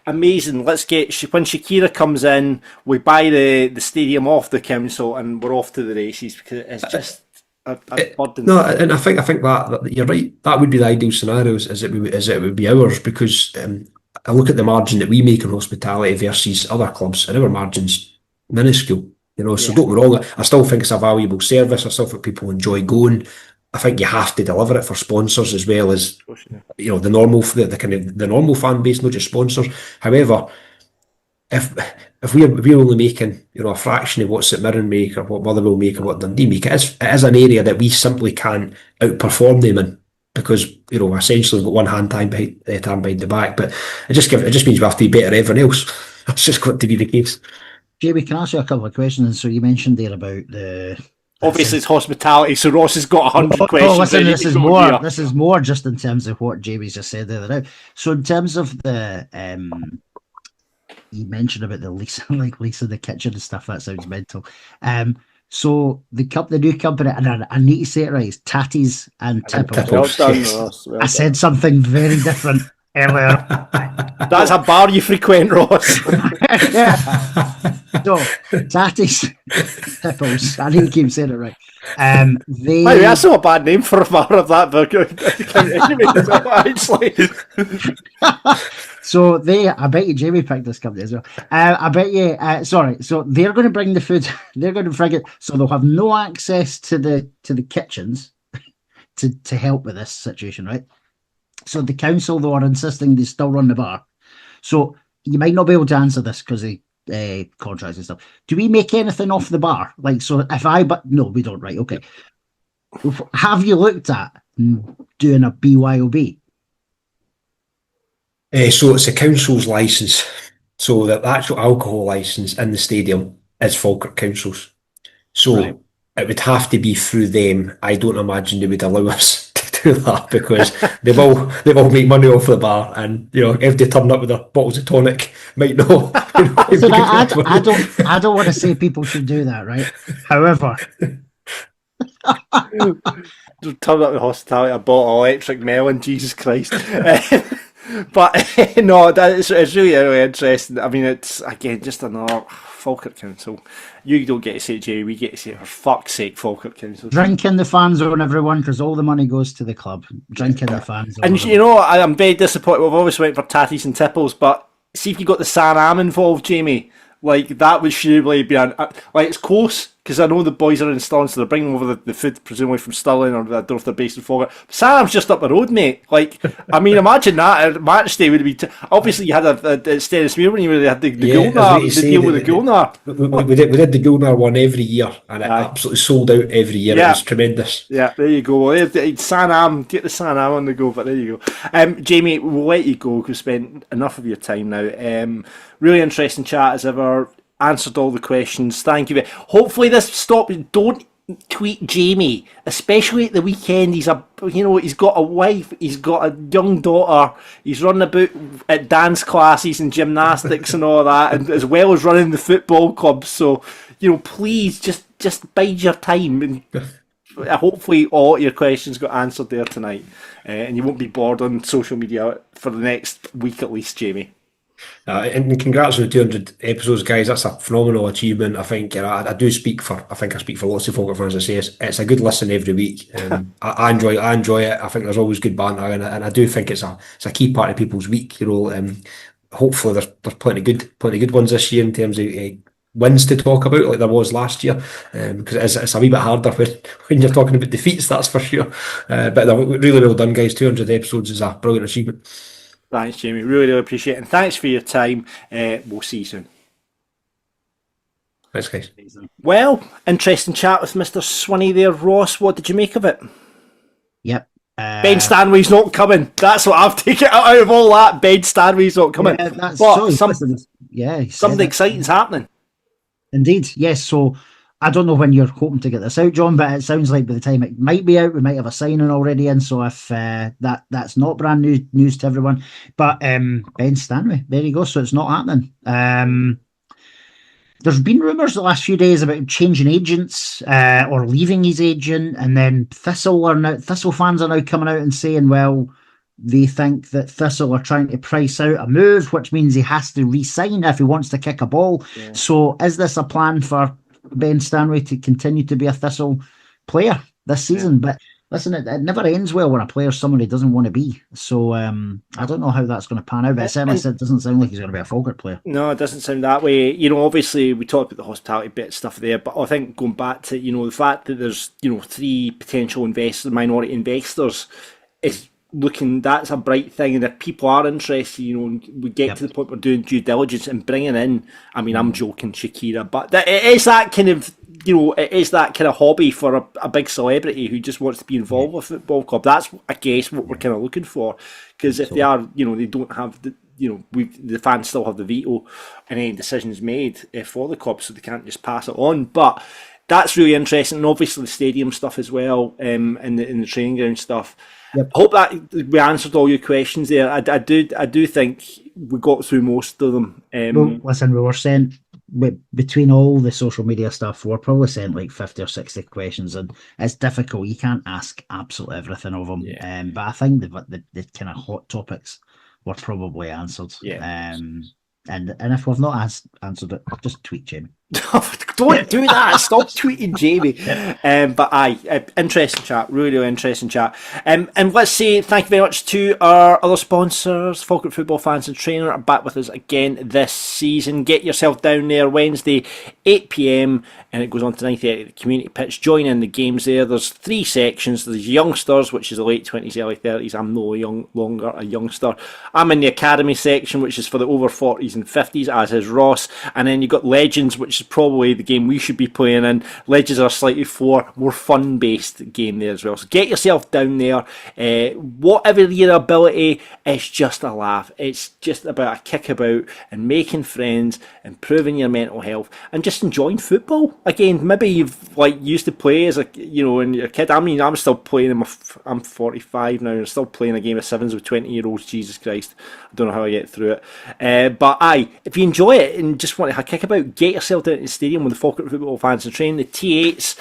amazing. Let's get, when Shakira comes in, we buy the stadium off the council and we're off to the races, because it's just
no, and I think that you're right. That would be the ideal scenario, as it would be ours, because I look at the margin that we make in hospitality versus other clubs, and our margin's minuscule. So don't get me wrong. I still think it's a valuable service. I still think people enjoy going. I think you have to deliver it for sponsors as well as the normal, the normal fan base, not just sponsors. However, if we're only making a fraction of what St Mirren make or what Motherwell make or what Dundee make, it is an area that we simply can't outperform them in, because essentially we've got one hand tied behind the back. But it just means we have to be better than everyone else. That's just got to be the case.
Jamie, can I ask you a couple of questions? So you mentioned there about the.
Obviously, it's hospitality, so Ross has got 100 questions.
Listen, this is more just in terms of what Jamie's just said the other day. So in terms of the, you mentioned about the Lisa the kitchen and stuff. That sounds mental. So the new company, and I need to say it right, it's T8s and Tipples.
Well done, Ross. Well
I said something very different earlier.
That's a bar you frequent, Ross.
Yeah. So T8s, Tipples. I need to keep saying it right.
That's not a bad name for a bar of that burger. Actually.
So I bet you Jamie picked this company as well. I bet you, so they're going to bring the food, they're going to bring it, so they'll have no access to the kitchens to help with this situation, right? So the council, though, are insisting they still run the bar. So you might not be able to answer this because of contracts and stuff. Do we make anything off the bar? No, we don't, right? Okay. Have you looked at doing a BYOB?
So it's the council's licence. So the actual alcohol licence in the stadium is Falkirk Council's. So It would have to be through them. I don't imagine they would allow us to do that, because they will make money off the bar, and if they turn up with their bottles of tonic, might know.
I don't want to say people should do that, right? However.
Turn up the hospitality, a bottle of electric melon, Jesus Christ. But no, it's really, really interesting. I mean, it's, again, just another Falkirk Council. You don't get to say it, Jerry, we get to say it, for fuck's sake, Falkirk Council.
Drink in the fan zone, everyone, because all the money goes to the club. Drink in the fan zone.
And I'm very disappointed. We've always went for T8s and Tipples, but see if you got the San-Am involved, Jamie. That would surely be it's close, because I know the boys are in Stirling, so they're bringing over the food presumably from Stirling, or I don't know if they're based in Falkirk. San-Am's just up the road, mate. Imagine that at match day would be. Obviously, you had a Stennis Muir when you really had the Gulnar, the deal with the Gulnar.
We did the Gulnar one every year, and it absolutely sold out every year. It was tremendous.
Yeah, there you go. San-Am, get the San-Am on the go, but there you go. Jamie, we'll let you go because we've spent enough of your time now. Really interesting chat as ever. Answered all the questions. Thank you. Hopefully this stop. Don't tweet Jamie, especially at the weekend. He's got a wife. He's got a young daughter. He's running about at dance classes and gymnastics and all that, and as well as running the football club. So please just bide your time, and hopefully all your questions got answered there tonight, and you won't be bored on social media for the next week at least, Jamie.
And congrats on the 200 episodes, guys. That's a phenomenal achievement. I think I speak for lots of Falkirk fans. I say it's a good listen every week. I enjoy it. I think there's always good banter, and I do think it's a key part of people's week. Hopefully there's plenty good ones this year in terms of wins to talk about like there was last year, because it's a wee bit harder when you're talking about defeats, that's for sure. But really well done, guys. 200 episodes is a brilliant achievement.
Thanks, Jamie. Really, really appreciate it. And thanks for your time. We'll see you soon.
Thanks, guys.
Well, interesting chat with Mr. Swinney there. Ross, what did you make of it?
Yep.
Ben Stanway's not coming. That's what I've taken out of all that. Ben Stanway's not coming.
Yeah, that's
but something exciting's happening.
Indeed, yes. So I don't know when you're hoping to get this out, John, but it sounds like by the time it might be out, we might have a signing already in. So if that's not brand new news to everyone, but Ben Stanway, there you go. So it's not happening. There's been rumours the last few days about changing agents or leaving his agent, and then Thistle fans are now coming out and saying, well, they think that Thistle are trying to price out a move, which means he has to re-sign if he wants to kick a ball. Yeah. So is this a plan for Ben Stanway to continue to be a Thistle player this season? Yeah. But listen, it never ends well when a player's someone he doesn't want to be. So I don't know how that's going to pan out, but it certainly doesn't sound like he's going to be a Falkirk player.
No, it doesn't sound that way. You know, obviously we talked about the hospitality bit stuff there, but I think going back to, you know, the fact that there's, you know, 3 potential investors, minority investors, is looking, that's a bright thing. And if people are interested, you know, we get to the point we're doing due diligence and bringing in, I mean, I'm joking, Shakira, but it is that kind of, you know, it is that kind of hobby for a big celebrity who just wants to be involved with a football club. That's, I guess, what we're kind of looking for. Because if they are, you know, they don't have the, you know, the fans still have the veto and any decisions made for the club, so they can't just pass it on. But that's really interesting, and obviously the stadium stuff as well, and the training ground stuff. Yep. I hope that we answered all your questions there. I do think we got through most of them.
Well, listen, we were sent, between all the social media stuff, we're probably sent like 50 or 60 questions, and it's difficult. You can't ask absolutely everything of them. Yeah. But I think the kind of hot topics were probably answered. Yeah. And if we've not answered it, just tweet Jamie.
Don't do that. Stop tweeting Jamie. But interesting chat. Really interesting chat. And let's say thank you very much to our other sponsors. Falkirk Football Fans and Trainer are back with us again this season. Get yourself down there Wednesday 8 p.m. and it goes on to 9:30 at the community pitch. Join in the games there. There's 3 sections. There's youngsters, which is the late 20s, early 30s. I'm no longer a youngster. I'm in the academy section, which is for the over 40s and 50s, as is Ross. And then you've got Legends, which is probably the game we should be playing in. Legends are slightly more fun-based game there as well. So get yourself down there. Whatever your ability, it's just a laugh. It's just about a kickabout and making friends, improving your mental health, and just enjoying football. Again, maybe you've used to play as when you're a kid. I mean, I'm still playing. I'm 45 now and still playing a game of sevens with 20-year-olds. Jesus Christ, I don't know how I get through it. But if you enjoy it and just want to have a kickabout, get yourself down to the stadium with the Falkirk Football Fans and Train, the T8s,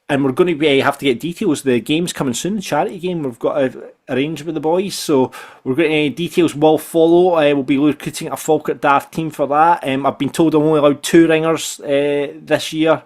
and we're going to have to get details. The game's coming soon, the charity game. We've got to arrange with the boys, so we're getting details will follow. We'll be recruiting a Falkirk Daft team for that. I've been told I'm only allowed 2 ringers this year,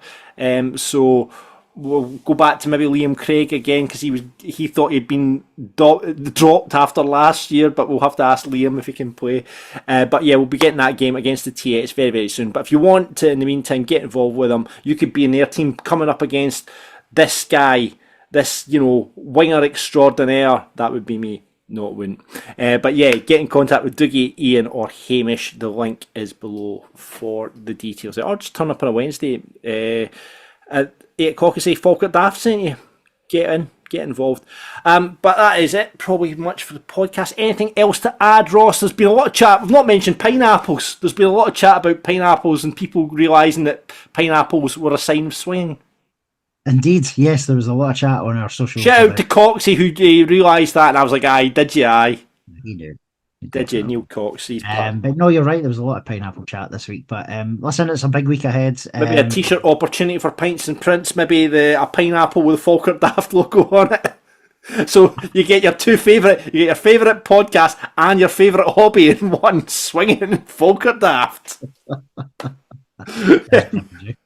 so we'll go back to maybe Liam Craig again, because he thought he'd been dropped after last year, but we'll have to ask Liam if he can play. But yeah, we'll be getting that game against the T8s very, very soon. But if you want to, in the meantime, get involved with them, you could be in their team coming up against this guy, this, winger extraordinaire. That would be me. No, it wouldn't. But yeah, get in contact with Dougie, Ian, or Hamish. The link is below for the details. Or just turn up on a Wednesday at 8 o'clock and say Falkirk Daft sent you. Get in, get involved. But that is it, probably much for the podcast. Anything else to add, Ross? There's been a lot of chat. We've not mentioned pineapples. There's been a lot of chat about pineapples and people realising that pineapples were a sign of swinging.
Indeed, yes, there was a lot of chat on our social
media. Shout out to Coxie who realised that, and I was like, aye, did you, aye?
He did.
Did you, Neil Coxie?
But no, you're right, there was a lot of pineapple chat this week, but listen, it's a big week ahead.
Maybe a t-shirt opportunity for Pints and Prints, maybe a pineapple with a Falkirk Daft logo on it. So you get your your favourite podcast and your favourite hobby in one, swinging Falkirk Daft.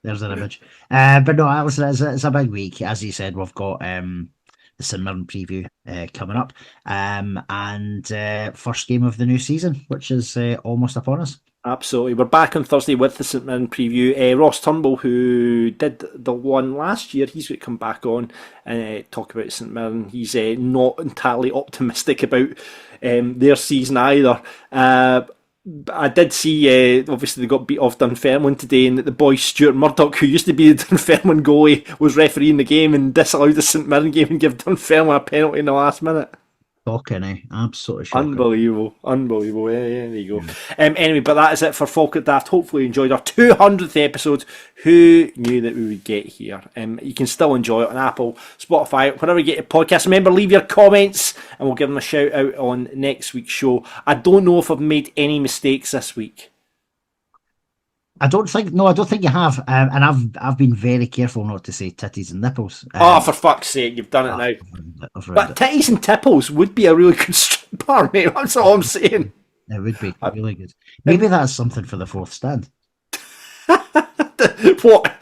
There's an image. But no, listen, it's a big week. As you said, we've got the St Mirren preview coming up, and first game of the new season, which is almost upon us.
Absolutely. We're back on Thursday with the St Mirren preview. Ross Turnbull, who did the one last year, he's going to come back on and talk about St Mirren. He's not entirely optimistic about their season either. I did see, obviously, they got beat off Dunfermline today, and that the boy Stuart Murdoch, who used to be the Dunfermline goalie, was refereeing the game and disallowed the St Mirren game and gave Dunfermline a penalty in the last minute.
Shocking, absolutely shocking.
Unbelievable. Yeah, there you go. Anyway, but that is it for Folk at Daft. Hopefully you enjoyed our 200th episode. Who knew that we would get here? You can still enjoy it on Apple, Spotify, wherever you get your podcast. Remember, leave your comments and we'll give them a shout out on next week's show. I don't know if I've made any mistakes this week.
I don't think you have, and I've been very careful not to say titties and nipples.
For fuck's sake, you've done it now. But titties and tipples would be a really good strip bar, mate. That's all I'm saying.
It would be really good. Maybe that's something for the fourth stand.
What?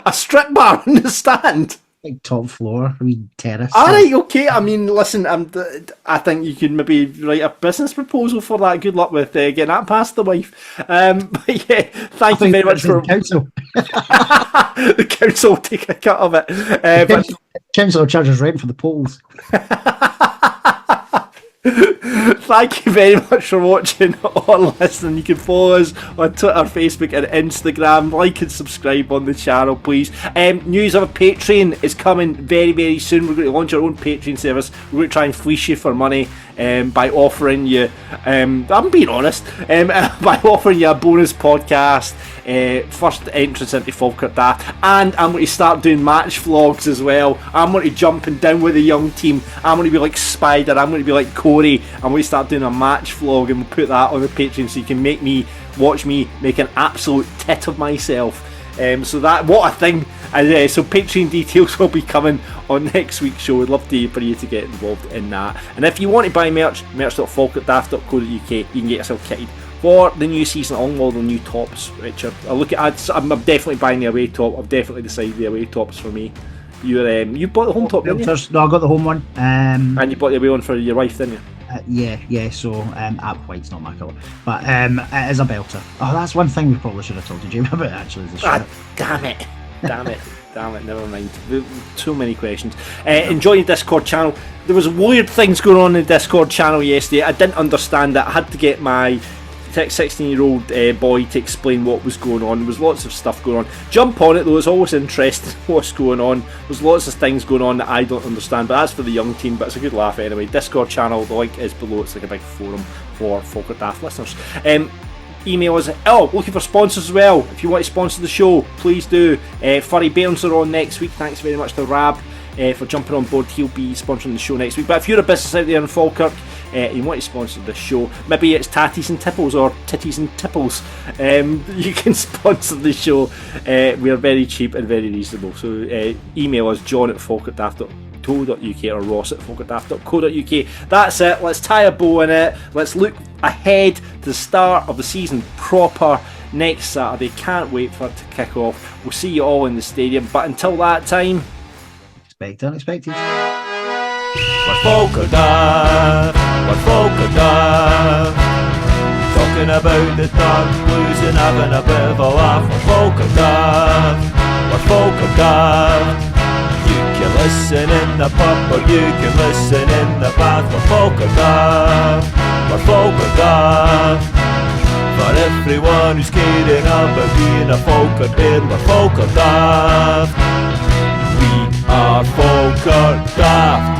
A strip bar on the stand?
Like top floor, terrace.
Alright, okay. I mean, listen, I think you can maybe write a business proposal for that. Good luck with getting that past the wife. But yeah, thank you very much for...
Council.
The council will take a cut of it.
Council charges rent for the polls.
Thank you very much for watching or listening. You can follow us on Twitter, Facebook and Instagram. Like and subscribe on the channel, please. News of a Patreon is coming very, very soon. We're going to launch our own Patreon service. We're going to try and fleece you for money by offering you, I'm being honest, by offering you a bonus podcast, first entrance into Falkirk Daft, and I'm going to start doing match vlogs as well. I'm going to be jumping down with the young team. I'm going to be like Spider, I'm going to be like Corey. I'm going to start doing a match vlog and we'll put that on the Patreon so you can watch me make an absolute tit of myself. So that, what a thing. And so Patreon details will be coming on next week's show. We'd love for you to get involved in that. And if you want to buy merch.falkirkdaft.co.uk, you can get yourself kitted for the new season, along with all the new tops, which I'm definitely buying the away top. I've definitely decided the away tops for me. You bought the home top, didn't you?
No, I got the home one.
And you bought the away one for your wife, didn't you?
Yeah. So white's not my colour, but it is a belter. Oh, that's one thing we probably should have told you, Jamie, about actually.
Damn it! Never mind. Too many questions. Enjoy the Discord channel. There was weird things going on in the Discord channel yesterday. I didn't understand it. I had to get my 16-year-old boy to explain what was going on. There was lots of stuff going on. Jump on it though, it's always interesting what's going on. There's lots of things going on that I don't understand, but that's for the young team, but it's a good laugh anyway. Discord channel, the link is below. It's like a big forum for Folk at Daft listeners. Email us. Looking for sponsors as well. If you want to sponsor the show, please do. Furry Bairns are on next week. Thanks very much to Rab for jumping on board. He'll be sponsoring the show next week. But if you're a business out there in Falkirk, you want to sponsor the show, maybe it's Tatties and Tipples or Titties and Tipples, you can sponsor the show. We are very cheap and very reasonable, so email us john@falkirkdaft.co.uk or ross@falkirkdaft.co.uk. That's it. Let's tie a bow in it. Let's look ahead to the start of the season proper next Saturday. Can't wait for it to kick off. We'll see you all in the stadium, but until that time,
expect unexpected.
We're Falkirk Daft, we're Falkirk Daft, talking about the dark blues and having a bit of a laugh. We're Falkirk Daft, we're Falkirk Daft. You can listen in the pub or you can listen in the bath. We're Falkirk Daft, we're Falkirk Daft. For everyone who's caring about being a Falkirk Bear, we're Falkirk Daft. We are Falkirk Daft.